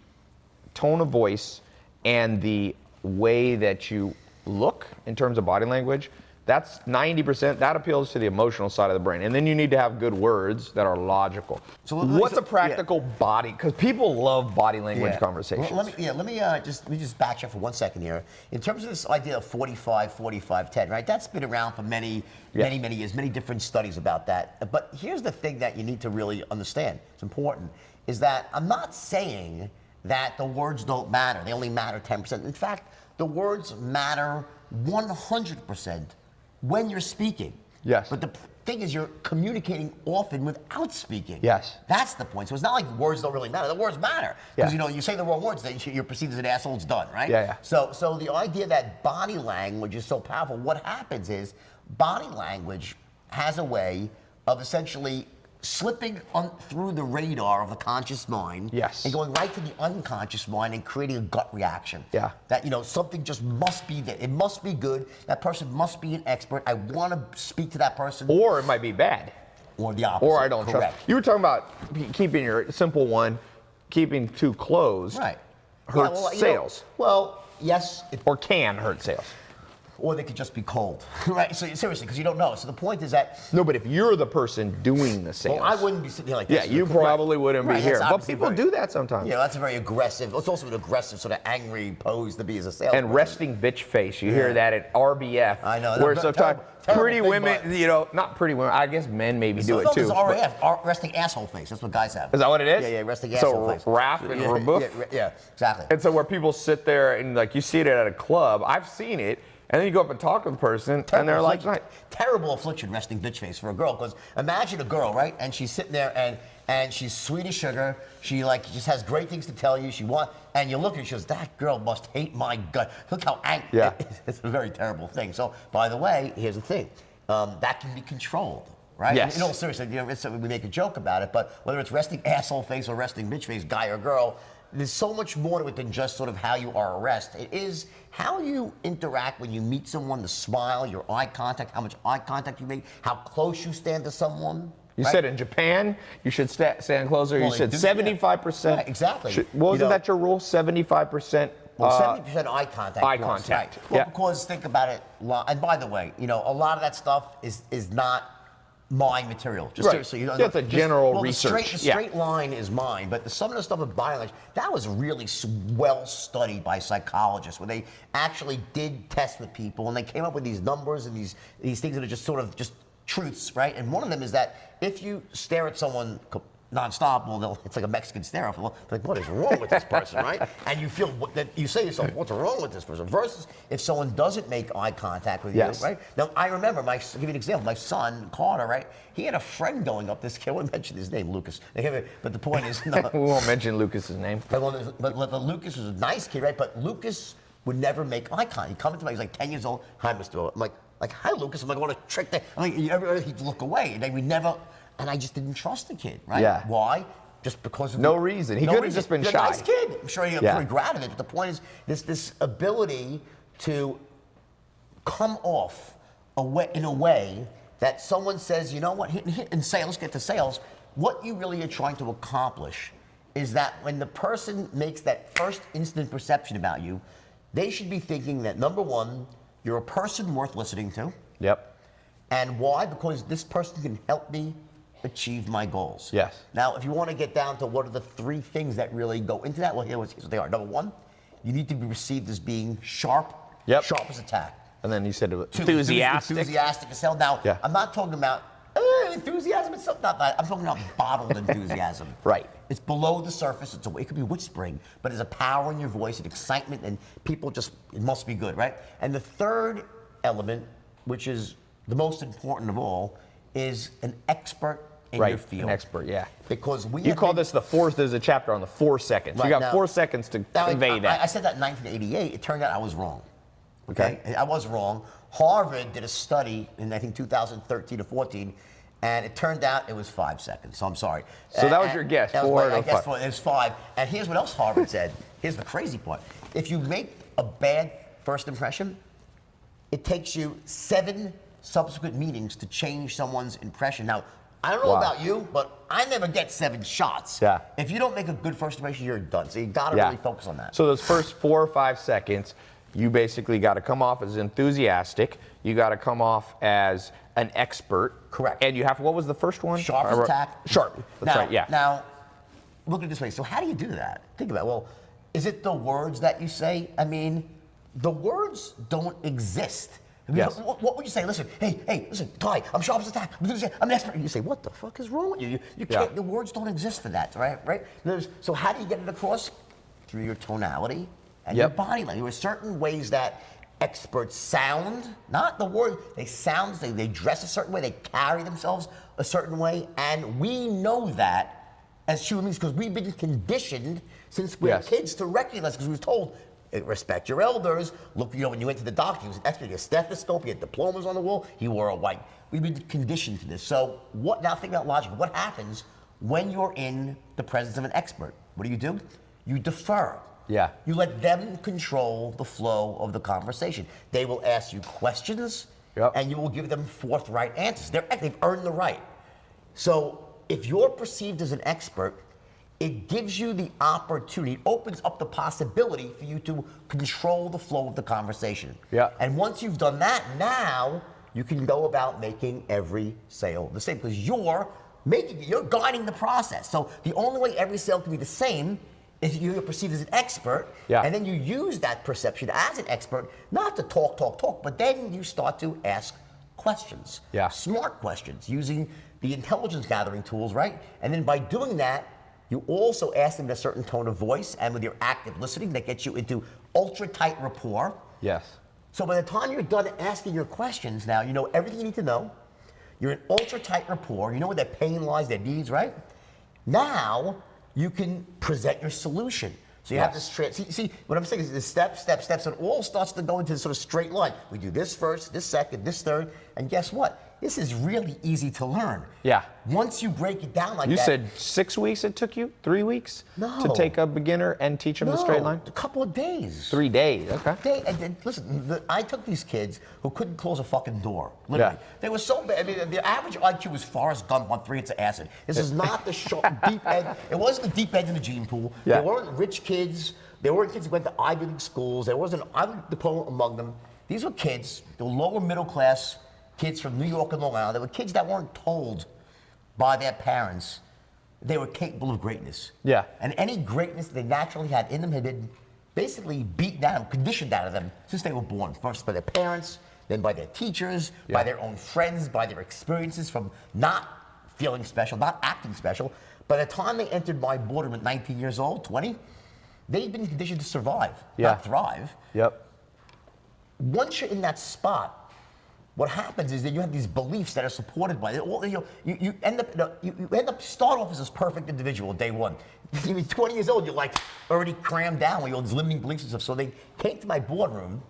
tone of voice and the way that you look in terms of body language, that's 90%. That appeals to the emotional side of the brain. And then you need to have good words that are logical. So what's a practical body? Because people love body language conversations. Well, let me just back you up for 1 second here. In terms of this idea of 45, 45, 10, right? That's been around for many years, many different studies about that. But here's the thing that you need to really understand. It's important, is that I'm not saying that the words don't matter. They only matter 10%. In fact, the words matter 100% when you're speaking. Yes. But the thing is, you're communicating often without speaking. Yes. That's the point. So it's not like words don't really matter. The words matter. Because, Yeah. you know, you say the wrong words, then you're perceived as an asshole, it's done, right? Yeah, yeah. So the idea that body language is so powerful, what happens is body language has a way of essentially slipping through the radar of the conscious mind, Yes. and going right to the unconscious mind and creating a gut reaction. Yeah. That, you know, something just must be there. It must be good. That person must be an expert. I want to speak to that person. Or it might be bad. Or the opposite. Or I don't Correct. trust. You were talking about keeping your simple one, keeping too closed. Right. Hurts Yeah, well, you know, sales. well, yes, Or can hurt sales. or they could just be cold, right? So seriously, because you don't know. So the point is that, No, but if you're the person doing the sales. well, I wouldn't be sitting here like Yeah, this. you probably wouldn't be Right, here. that's But obviously people very- do that sometimes. Yeah, that's a very aggressive. It's also an aggressive, sort of angry pose to be as a salesman. And resting bitch face. You hear that at RBF. I know. Where That's sometimes terrible pretty thing, women, but- you know, not pretty women, I guess men maybe do it No, too. there's but- RAF, resting asshole face. That's what guys have. Is that what it is? Yeah, resting So asshole face. Raf and Rebuff? Yeah, exactly. And so where people sit there and like you see it at a club, I've seen it, and then you go up and talk to the person, and they're like, terrible affliction, resting bitch face for a girl. Because imagine a girl, right? And she's sitting there and she's sweet as sugar. She like just has great things to tell you. And you look at her, she goes, that girl must hate my gut. Look how angry. Yeah. It's a very terrible thing. So, by the way, here's the thing. That can be controlled. Right? Yes. In all seriousness, you know, we make a joke about it, but whether it's resting asshole face or resting bitch face, guy or girl, there's so much more to it than just sort of how you are addressed. It is how you interact when you meet someone, the smile, your eye contact, how much eye contact you make, how close you stand to someone. You right? said in Japan, you should stand closer. Well, You said they do, yeah. 75%. Right, exactly. Wasn't that your rule? 75%? Well, 70% eye contact. eye plus, contact, Right. Well, yeah. because think about it, and by the way, you know, a lot of that stuff is not my material. Just Right. seriously, you know, That's a general well, research. The straight line is mine, but some of the stuff with body language, that was really well studied by psychologists, where they actually did tests with people, and they came up with these numbers and these things that are just sort of just truths, right? And one of them is that if you stare at someone nonstop, well, it's like a Mexican stare off. Like, what is wrong with this person, right? And you feel that you say to yourself, what's wrong with this person? Versus if someone doesn't make eye contact with Yes. you, right? Now, I remember, I'll give you an example. My son, Carter, right? He had a friend going up this kid. I won't mention his name, Lucas. But the point is, no. We won't mention Lucas's name. But Lucas was a nice kid, right? But Lucas would never make eye contact. He'd come into me, he's like 10 years old. Hi, Mr. O. I'm like, hi, Lucas. I'm like, I want to trick that. I'm like, he'd look away. And they would never, and I just didn't trust the kid, right? Yeah. Why? Just because of No reason. He could have just been He's shy. a nice kid. I'm sure he's Yeah. pretty glad of it. But the point is, this ability to come off in a way that someone says, you know what, in sales, let's get to sales, what you really are trying to accomplish is that when the person makes that first instant perception about you, they should be thinking that, number one, you're a person worth listening to. Yep. And why? Because this person can help me achieve my goals. Yes. Now, if you want to get down to what are the three things that really go into that, well, here's what they are. Number one, you need to be perceived as being sharp, Yep. sharp as a tack. And then you said Two, enthusiastic. Enthusiastic as hell. Now, Yeah. I'm not talking about enthusiasm. It's not that. I'm talking about bottled enthusiasm. Right. It's below the surface. It could be whispering, but there's a power in your voice, an excitement, and people just, it must be good, right? And the third element, which is the most important of all, is an expert in your field. An expert, yeah. Because we You have call been- this there's a chapter on the 4 seconds. Right, You got now- 4 seconds to Now, convey that. I said that in 1988. It turned out I was wrong. Okay? I was wrong. Harvard did a study in, I think, 2013 or 14, and it turned out it was 5 seconds. So I'm sorry. So that was your guess, That was 4 my- or I guess 5? it was 5. And here's what else Harvard said. Here's the crazy part. if you make a bad first impression, it takes you 7 subsequent meetings to change someone's impression. Now, I don't know Wow. about you, but I never get 7 shots. Yeah. If you don't make a good first impression, you're done. So you got to Yeah. really focus on that. So those first 4 or 5 seconds, you basically got to come off as enthusiastic. You got to come off as an expert. Correct. And you have, what was the first one? Sharp as a tack. Sharp. That's right, yeah. Now, look at it this way. So how do you do that? Think about it. Well, is it the words that you say? I mean, the words don't exist. I mean, Yes. what would you say? Listen, hey, listen, Ty, I'm sharp as a tack. I'm an expert. And you say, what the fuck is wrong with you? You can't, the words don't exist for that, right? So how do you get it across? Through your tonality and your body language. There are certain ways that experts sound, not the word, they sound, they dress a certain way, they carry themselves a certain way, and we know that as human beings because we've been conditioned since we were kids to recognize, because we were told, respect your elders. Look, when you went to the doctor, he was an expert. He had a stethoscope, he had diplomas on the wall, he wore a white. We've been conditioned to this. So now think about logic. What happens when you're in the presence of an expert? What do? You defer. Yeah. You let them control the flow of the conversation. They will ask you questions, and you will give them forthright answers. They've earned the right. So if you're perceived as an expert, it gives you the opportunity, it opens up the possibility for you to control the flow of the conversation. Yeah. And once you've done that, now you can go about making every sale the same because you're guiding the process. So the only way every sale can be the same is you're perceived as an expert, and then you use that perception as an expert, not to talk, but then you start to ask questions, smart questions, using the intelligence gathering tools, right? And then by doing that, you also ask them in a certain tone of voice and with your active listening that gets you into ultra tight rapport. Yes. So by the time you're done asking your questions now, you know everything you need to know. You're in ultra tight rapport. You know where their pain lies, their needs, right? Now you can present your solution. So you have this see, what I'm saying is this steps, and it all starts to go into this sort of straight line. We do this first, this second, this third, and guess what? This is really easy to learn. Yeah. Once you break it down like You that. said 6 weeks it took you? 3 weeks? No. To take a beginner and teach them the straight line? A couple of days. 3 days, okay. And then, listen, I took these kids who couldn't close a fucking door, literally. Yeah. They were so bad. I mean, the average IQ was Forrest Gump on 3 hits of acid. This is not the deep end. It wasn't the deep end in the gene pool. Yeah. They weren't rich kids. They weren't kids who went to Ivy League schools. There wasn't an Ivy League diploma among them. These were kids, they were lower middle class kids from New York and Long Island. They were kids that weren't told by their parents they were capable of greatness. Yeah. And any greatness they naturally had in them had been basically beaten down, conditioned out of them since they were born. First by their parents, then by their teachers, by their own friends, by their experiences from not feeling special, not acting special. By the time they entered my boardroom at 19 years old, 20, they'd been conditioned to survive, not thrive. Yep. Once you're in that spot, what happens is that you have these beliefs that are supported by it. You end up start off as this perfect individual day one. You're 20 years old, you're like already crammed down with all these limiting beliefs and stuff. So they came to my boardroom,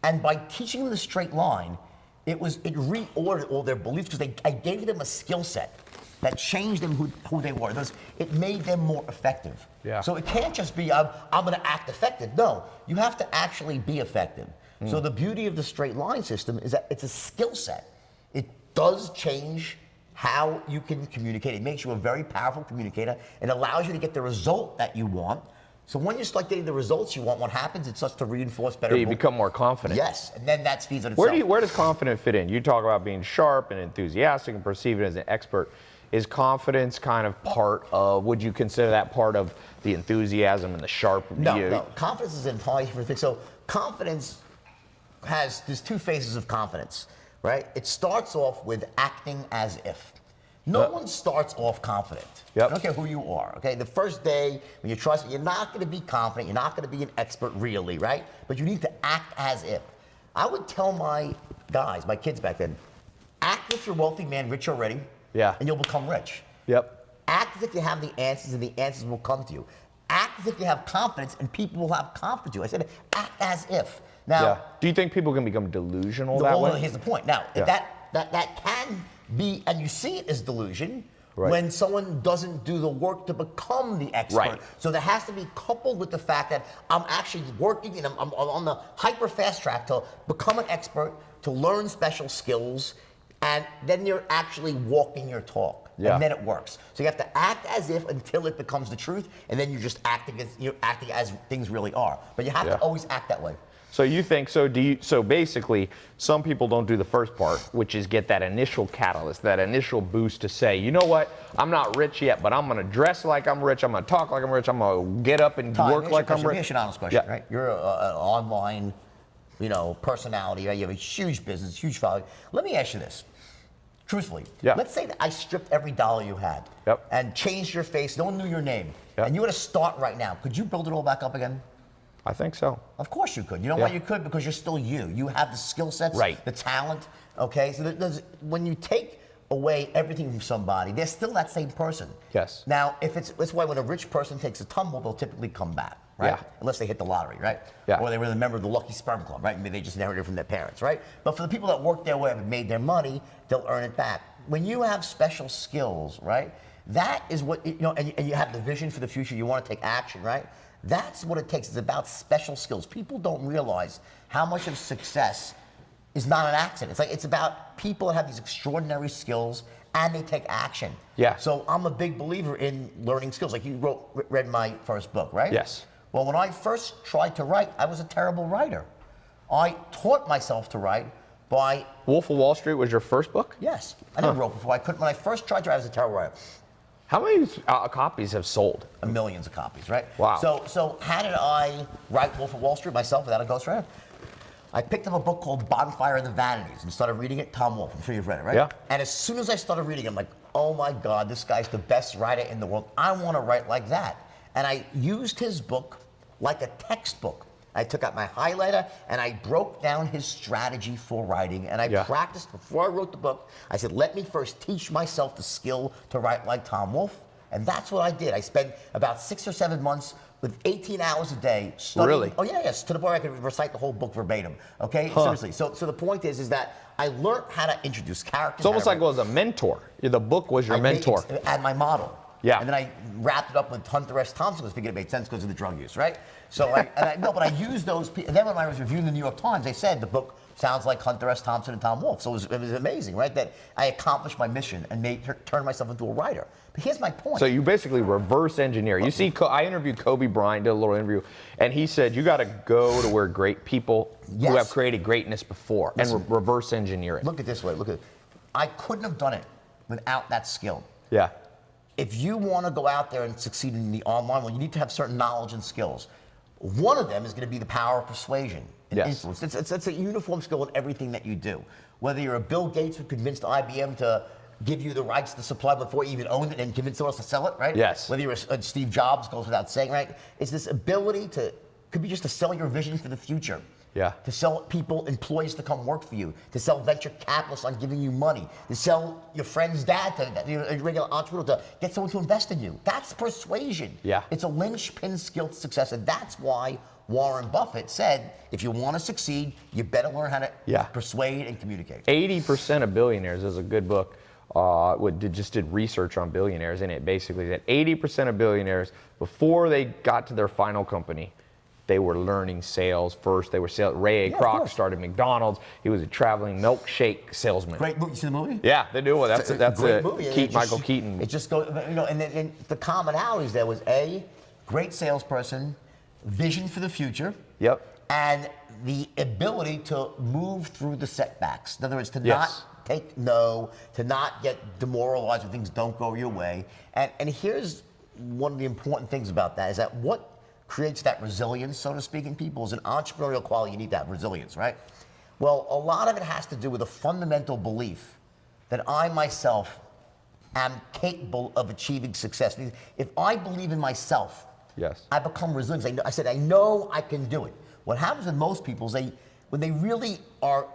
and by teaching them the straight line, it reordered all their beliefs because I gave them a skill set that changed them who they were. It made them more effective. Yeah. So it can't just be I'm going to act effective. No, you have to actually be effective. So the beauty of the straight line system is that it's a skill set. It does change how you can communicate. It makes you a very powerful communicator and allows you to get the result that you want. So when you start getting the results you want, what happens? It starts to reinforce better. You become more confident. Yes, and then that feeds on itself. Where does confidence fit in? You talk about being sharp and enthusiastic and perceived as an expert. Is confidence kind of part of, would you consider that part of the enthusiasm and the sharp? No. Confidence is entirely different thing. So confidence there's 2 phases of confidence, right? It starts off with acting as if. No one starts off confident. Yep. I don't care who you are, okay? The first day, when you trust, you're not gonna be confident, you're not gonna be an expert really, right? But you need to act as if. I would tell my guys, my kids back then, act as if you're a wealthy man, rich already, and you'll become rich. Yep. Act as if you have the answers and the answers will come to you. Act as if you have confidence and people will have confidence in you. I said, act as if. Now, do you think people can become delusional that way? Here's the point. Now, that can be, and you see it as delusion, Right. when someone doesn't do the work to become the expert. Right. So that has to be coupled with the fact that I'm actually working and I'm on the hyper fast track to become an expert, to learn special skills, and then you're actually walking your talk. Yeah. And then it works. So you have to act as if until it becomes the truth, and then you're acting as things really are. But you have Yeah. to always act that way. So you think so? So basically, some people don't do the first part, which is get that initial catalyst, that initial boost to say, you know what? I'm not rich yet, but I'm going to dress like I'm rich. I'm going to talk like I'm rich. I'm going to get up and work like I'm rich. Here's an honest question, Yeah. right? You're an online, personality. Right? You have a huge business, huge following. Let me ask you this. Truthfully, Yeah. let's say that I stripped every dollar you had Yep. and changed your face. No one knew your name. Yep. And you were to start right now. Could you build it all back up again? I think so. Of course you could. You know Yeah. why you could? Because you're still you. You have the skill sets, Right. the talent. Okay, so when you take away everything from somebody, they're still that same person. Yes. Now, that's why when a rich person takes a tumble, they'll typically come back, right? Yeah. Unless they hit the lottery, right? Yeah. Or they were a member of the Lucky Sperm Club, right? Maybe they just inherited it from their parents, right? But for the people that work their way up and made their money, they'll earn it back. When you have special skills, right? That is what and you have the vision for the future. You want to take action, right? That's what it takes. It's about special skills. People don't realize how much of success is not an accident. It's about people that have these extraordinary skills and they take action. Yeah. So I'm a big believer in learning skills. Like you read my first book, right? Yes. Well, when I first tried to write, I was a terrible writer. I taught myself to write by Wolf of Wall Street was your first book? yes. I never wrote before. I couldn't. When I first tried to write, I was a terrible writer. How many copies have sold? Millions of copies, right? Wow. So how did I write Wolf of Wall Street myself without a ghostwriter? I picked up a book called Bonfire of the Vanities and started reading it. Tom Wolfe, I'm sure you've read it, right? Yeah. And as soon as I started reading it, I'm like, oh my God, this guy's the best writer in the world. I want to write like that. And I used his book like a textbook. I took out my highlighter and I broke down his strategy for writing and I Yeah. practiced before I wrote the book. I said, let me first teach myself the skill to write like Tom Wolfe. And that's what I did. I spent about 6 or 7 months with 18 hours a day studying. Really? Oh yeah, yes, to the point where I could recite the whole book verbatim. Okay, seriously. So the point is that I learned how to introduce characters. It's almost like it was a mentor. The book was your mentor. And my model. Yeah. And then I wrapped it up with Hunter S. Thompson because I figured it made sense because of the drug use, right? So but I used those people. And then when I was reviewing the New York Times, they said the book sounds like Hunter S. Thompson and Tom Wolfe. So it was amazing, right? That I accomplished my mission and turned myself into a writer. But here's my point. So you basically reverse engineer. You see, I interviewed Kobe Bryant, did a little interview, and he said you got to go to where great people who Yes. have created greatness before and reverse engineer it. Look at it this way. Look at it. I couldn't have done it without that skill. Yeah. If you want to go out there and succeed in the online world, you need to have certain knowledge and skills. One of them is going to be the power of persuasion and Yes. influence. It's a uniform skill in everything that you do. Whether you're a Bill Gates who convinced IBM to give you the rights to supply before you even owned it and convince someone else to sell it, right? Yes. Whether you're a Steve Jobs, goes without saying, right? It's this ability could be just to sell your vision for the future. Yeah. To sell people, employees to come work for you, to sell venture capitalists on giving you money, to sell your friend's dad, a regular entrepreneur, to get someone to invest in you. That's persuasion. Yeah. It's a linchpin skill to success, and that's why Warren Buffett said, if you want to succeed, you better learn how to persuade and communicate. 80% of billionaires is a good book. Just did research on billionaires, and it basically said 80% of billionaires, before they got to their final company, they were learning sales first. They were Ray of Kroc course. started McDonald's. He was a traveling milkshake salesman. Great movie. You see the movie? Yeah, they do. That's It's a great a movie. And Michael Keaton. It just goes, and the commonalities there was great salesperson, vision for the future. Yep. And the ability to move through the setbacks. In other words, to Yes. not take no, to not get demoralized when things don't go your way. And here's one of the important things about that is that what creates that resilience, so to speak, in people is an entrepreneurial quality. You need that resilience, right? Well, a lot of it has to do with a fundamental belief that I myself am capable of achieving success. If I believe in myself, Yes. I become resilient. I know I can do it. What happens with most people is when they really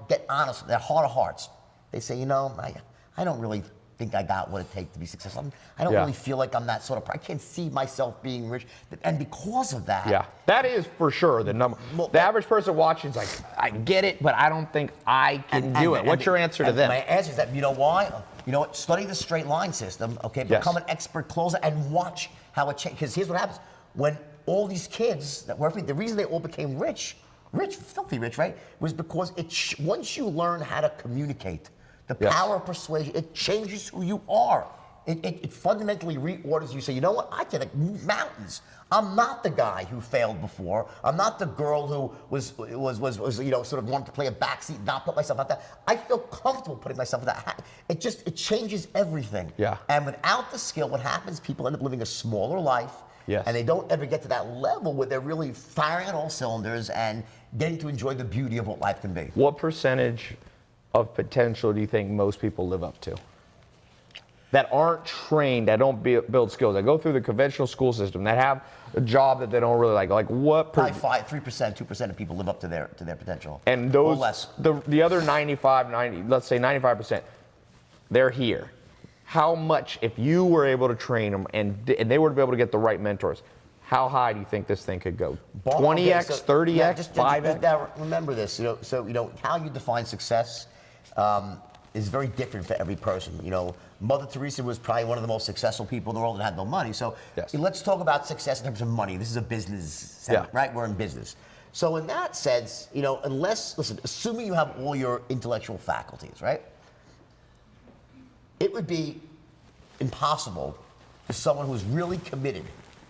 get honest with their heart of hearts, they say, I don't really think I got what it takes to be successful. I don't Yeah. really feel like I'm that sort of. I can't see myself being rich, and because of that, Yeah, that is for sure the number. Well, the average person watching is like, I get it, but I don't think I can do it. What's your answer to them? My answer is that, you know why? You know what? Study the straight line system, okay? Yes. Become an expert closer and watch how it changes. Because here's what happens. When all these kids that work for me, the reason they all became rich, filthy rich, right? Was because once you learn how to communicate, the Yes. power of persuasion, it changes who you are. It fundamentally reorders you. Say, you know what? I can move mountains. I'm not the guy who failed before. I'm not the girl who was sort of wanted to play a backseat and not put myself out there. I feel comfortable putting myself in that. It changes everything. Yeah. And without the skill, what happens? People end up living a smaller life. Yes. And they don't ever get to that level where they're really firing on all cylinders and getting to enjoy the beauty of what life can be. What percentage of potential do you think most people live up to? That aren't trained, that don't build skills, that go through the conventional school system, that have a job that they don't really like. Like what? Probably 3%, 2% of people live up to their potential. And or those, less. the other 90, let's say 95%, they're here. How much, if you were able to train them and they were to be able to get the right mentors, how high do you think this thing could go? 20x, 30x, 5x? Now remember this, how you define success is very different for every person. Mother Teresa was probably one of the most successful people in the world and had no money. So Yes. let's talk about success in terms of money. This is a business segment, right? We're in business. So in that sense, assuming you have all your intellectual faculties, right? It would be impossible for someone who's really committed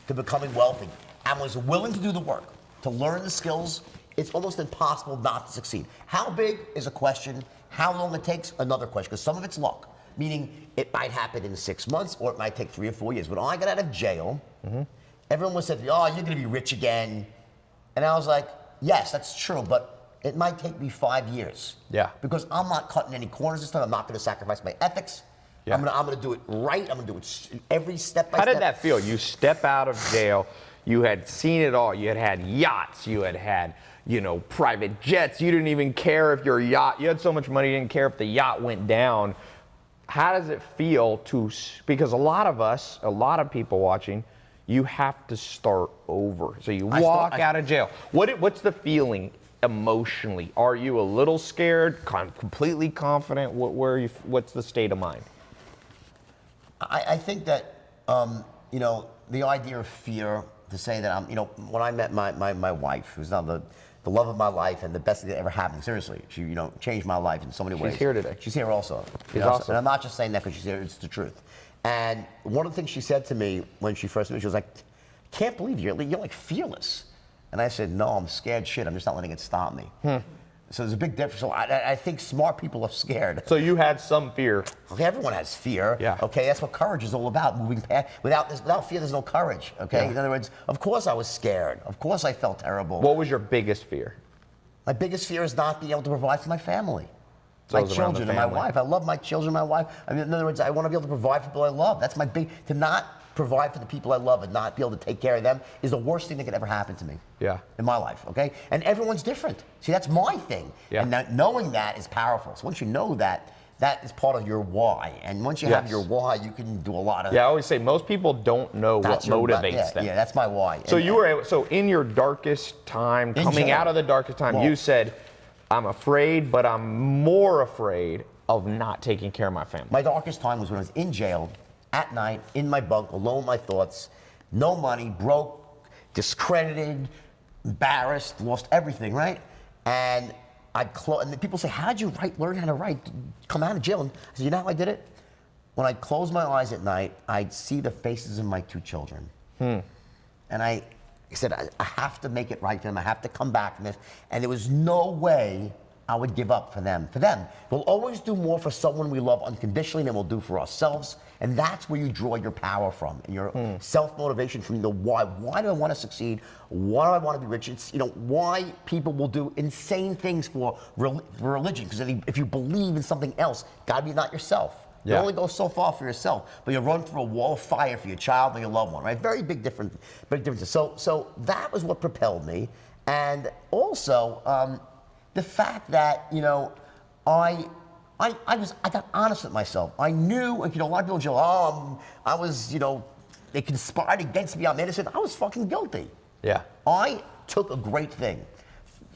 to becoming wealthy and was willing to do the work, to learn the skills. It's almost impossible not to succeed. How big is a question. How long it takes, another question, because some of it's luck. Meaning it might happen in 6 months or it might take 3 or 4 years. When I got out of jail, everyone was saying, oh, you're going to be rich again. And I was like, yes, that's true, but it might take me 5 years. Yeah. Because I'm not cutting any corners this time. I'm not going to sacrifice my ethics. Yeah. I'm going to do it right. I'm going to do it every step by step. How did that feel? You step out of jail, you had seen it all. You had yachts, you had private jets. You didn't even care if your yacht, you had so much money, you didn't care if the yacht went down. How does it feel because a lot of people watching, you have to start over. So you walk out of jail. What's the feeling emotionally? Are you a little scared, completely confident? What's the state of mind? I think that, the idea of fear, to say that when I met my wife, who's now the love of my life and the best thing that ever happened, seriously, she, changed my life in so many ways. She's here today. She's here also. She's awesome. And I'm not just saying that because she's here, it's the truth. And one of the things she said to me when she first met me, she was like, I can't believe you're like fearless. And I said, no, I'm scared shit. I'm just not letting it stop me. So there's a big difference. So I think smart people are scared. So you had some fear. Okay, everyone has fear. Yeah. Okay, that's what courage is all about. Moving past. Without fear, there's no courage. Okay. Yeah. In other words, of course I was scared. Of course I felt terrible. What was your biggest fear? My biggest fear is not being able to provide for my family, So my it was around the children, and my family. wife. I love my children, my wife. In other words, I want to be able to provide for people I love. That's my to not provide for the people I love and not be able to take care of them is the worst thing that could ever happen to me. Yeah. In my life, okay? And everyone's different. See, that's my thing. Yeah. And knowing that is powerful. So once you know that, that is part of your why. And once you have Yes. your why, you can do a lot of. Yeah, I always say most people don't know what That's motivates them. Yeah, that's my why. So And- so in your darkest time, In coming jail. out of the darkest time, Well- you said, I'm afraid, but I'm more afraid of not taking care of my family. My darkest time was when I was in jail, at night, in my bunk, alone with my thoughts, no money, broke, discredited, embarrassed, lost everything, right? And and the people say, how'd you learn how to write, come out of jail? And I said, you know how I did it? When I closed my eyes at night, I'd see the faces of my 2 children. And I said, I have to make it right for them. I have to come back from this. And there was no way I would give up for them. We'll always do more for someone we love unconditionally than we'll do for ourselves. And that's where you draw your power from and your self-motivation from the why. Why do I want to succeed? Why do I want to be rich? It's, why people will do insane things for religion. Because if you believe in something else, gotta be not yourself. You Yeah. only go so far for yourself, but you run through a wall of fire for your child and your loved one, right? Very big differences. So that was what propelled me. And also, the fact that, I got honest with myself. I knew, a lot of people go, I was, they conspired against me, I'm innocent. I was fucking guilty. Yeah. I took a great thing.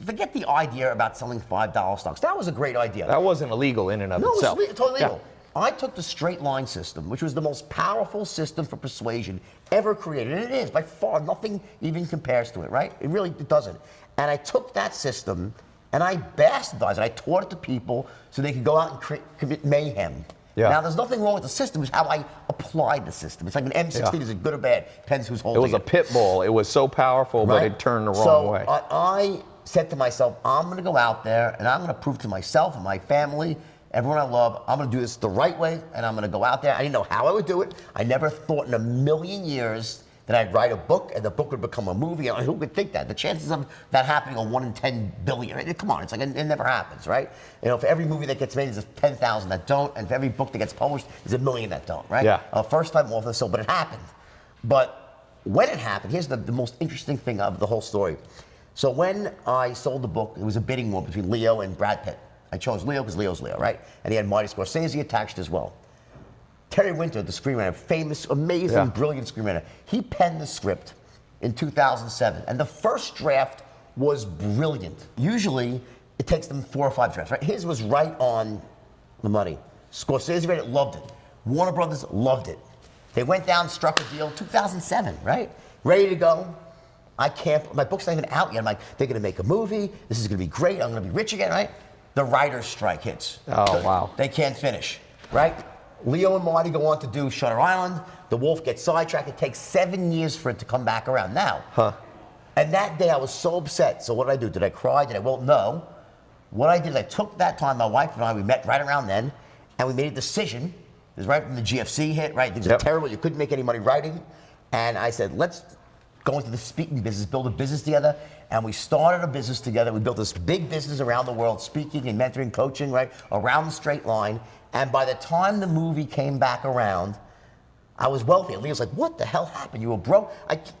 Forget the idea about selling $5 stocks. That was a great idea. That wasn't illegal in and of No, itself. it's totally legal. I took the straight line system, which was the most powerful system for persuasion ever created. And it is, by far, nothing even compares to it, right? It doesn't. And I took that system and I bastardized it. I taught it to people so they could go out and commit mayhem. Yeah. Now, there's nothing wrong with the system. It's how I applied the system. It's like an M16. Is it good or bad? Depends who's holding it. It was a pit bull. It was so powerful, but it turned the wrong way. I said to myself, I'm going to go out there and I'm going to prove to myself and my family, everyone I love, I'm going to do this the right way, and I'm going to go out there. I didn't know how I would do it. I never thought in a million years that I'd write a book and the book would become a movie. Who could think that? The chances of that happening are 1 in 10 billion. Right? Come on, it's like it never happens, right? You know, for every movie that gets made, there's 10,000 that don't, and for every book that gets published, there's 1 million that don't, right? Yeah. First time author, so, but it happened. But when it happened, here's the most interesting thing of the whole story. So when I sold the book, it was a bidding war between Leo and Brad Pitt. I chose Leo because Leo's Leo, right? And he had Marty Scorsese attached as well. Terry Winter, the screenwriter, famous, amazing, brilliant screenwriter, he penned the script in 2007. And the first draft was brilliant. Usually, it takes them 4 or 5 drafts, right? His was right on the money. Scorsese read it, loved it. Warner Brothers loved it. They went down, struck a deal, 2007, right? Ready to go. My book's not even out yet. I'm like, they're gonna make a movie, this is gonna be great, I'm gonna be rich again, right? The writer's strike hits. Oh, wow. They can't finish, right? Leo and Marty go on to do Shutter Island. The Wolf gets sidetracked. It takes 7 years for it to come back around now. And that day I was so upset. So what did I do? Did I cry? Did I? Well, no. What I did is I took that time, my wife and I, we met right around then, and we made a decision. It was right when the GFC hit, right? Things were terrible. You couldn't make any money writing. And I said, let's go into the speaking business, build a business together. And we started a business together. We built this big business around the world, speaking and mentoring, coaching, right? Around the straight line. And by the time the movie came back around, I was wealthy. And Leo's like, what the hell happened? You were broke?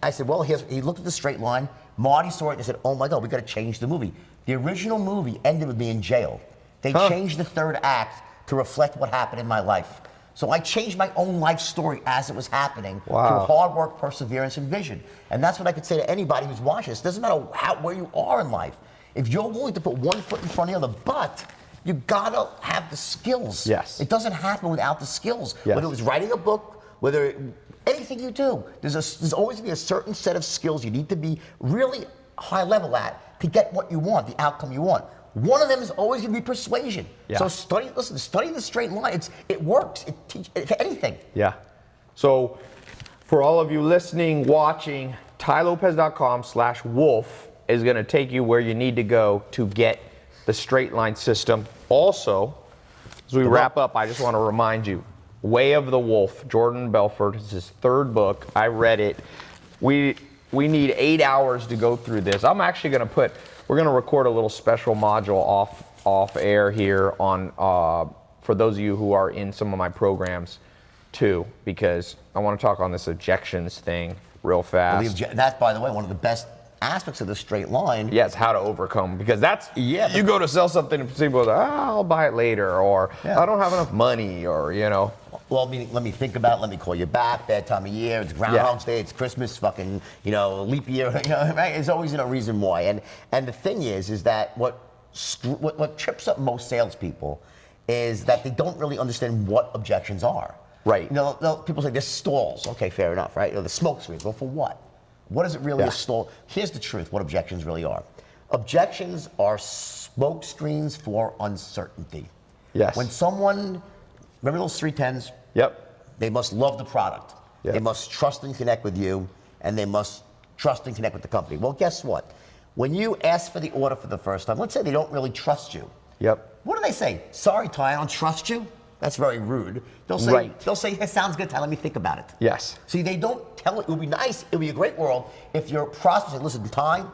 I said, well, he looked at the straight line. Marty saw it and said, oh my God, we got to change the movie. The original movie ended with me in jail. They changed the third act to reflect what happened in my life. So I changed my own life story as it was happening through hard work, perseverance, and vision. And that's what I could say to anybody who's watching this. It doesn't matter where you are in life. If you're willing to put one foot in front of the other, but you gotta have the skills. Yes. It doesn't happen without the skills. Yes. Whether it was writing a book, anything you do, there's always gonna be a certain set of skills you need to be really high level at to get what you want, the outcome you want. One of them is always going to be persuasion. Yeah. So study the straight line. It works. It teaches anything. Yeah. So for all of you listening, watching, TaiLopez.com/wolf is going to take you where you need to go to get the straight line system. Also, as we wrap up, I just want to remind you, Way of the Wolf, Jordan Belfort, is his 3rd book. I read it. We need 8 hours to go through this. I'm actually going to we're going to record a little special module off air here on for those of you who are in some of my programs too, because I want to talk on this objections thing real fast. That's, by the way, one of the best aspects of the straight line. Yes, how to overcome, because that's you go to sell something and people go, I'll buy it later, or I don't have enough money, or Well, let me think about it. Let me call you back. Bad time of year. It's Groundhog's Day. It's Christmas. Fucking, leap year. Right? There's always a reason why. And the thing is that what trips up most salespeople is that they don't really understand what objections are. Right. People say there's stalls. Okay, fair enough, right? The smoke screens. Well, for what? What is it really a stall? Here's the truth. What objections really are. Objections are smoke screens for uncertainty. Yes. When someone, remember those 310s? Yep. They must love the product. Yep. They must trust and connect with you, and they must trust and connect with the company. Well, guess what? When you ask for the order for the first time, let's say they don't really trust you. Yep. What do they say? Sorry, Ty, I don't trust you. That's very rude. They'll say, it sounds good, Ty, let me think about it. Yes. See, they don't tell it. It would be nice, it would be a great world if your process said, listen, Ty,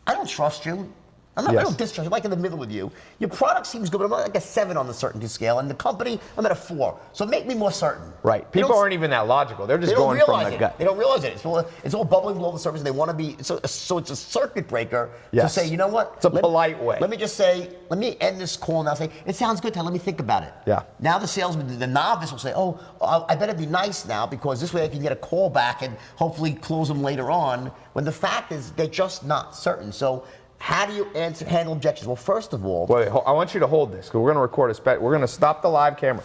I don't trust you. I don't distrust you. I'm like in the middle with you. Your product seems good, but I'm like a 7 on the certainty scale. And the company, I'm at a 4. So make me more certain. Right. People aren't even that logical. They're just going from the gut. They don't realize it. It's all bubbling below the surface. And they want to be, so it's a circuit breaker to say, you know what? It's a polite way. Let me just say, let me end this call now. Say, it sounds good, Ty. Let me think about it. Yeah. Now the salesman, the novice will say, oh, I better be nice now because this way I can get a call back and hopefully close them later on. When the fact is, they're just not certain. So how do you handle objections? Well, first of all, wait, I want you to hold this because we're going to record we're going to stop the live camera.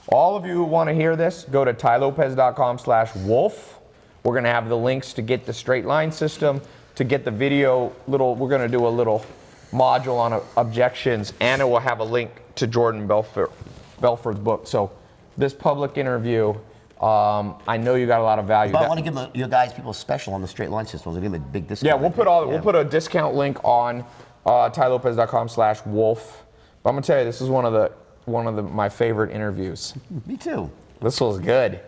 All of you who want to hear this, go to tylopez.com/wolf. We're going to have the links to get the straight line system, to get the video we're going to do a little module on objections, and it will have a link to Jordan Belfort's book. So this public interview, I know you got a lot of value. But I want to give you guys people special on the straight line system. We'll give them a big discount. Yeah, we'll put a discount link on tylopez.com/wolf. But I'm gonna tell you, this is one of my favorite interviews. Me too. This was good.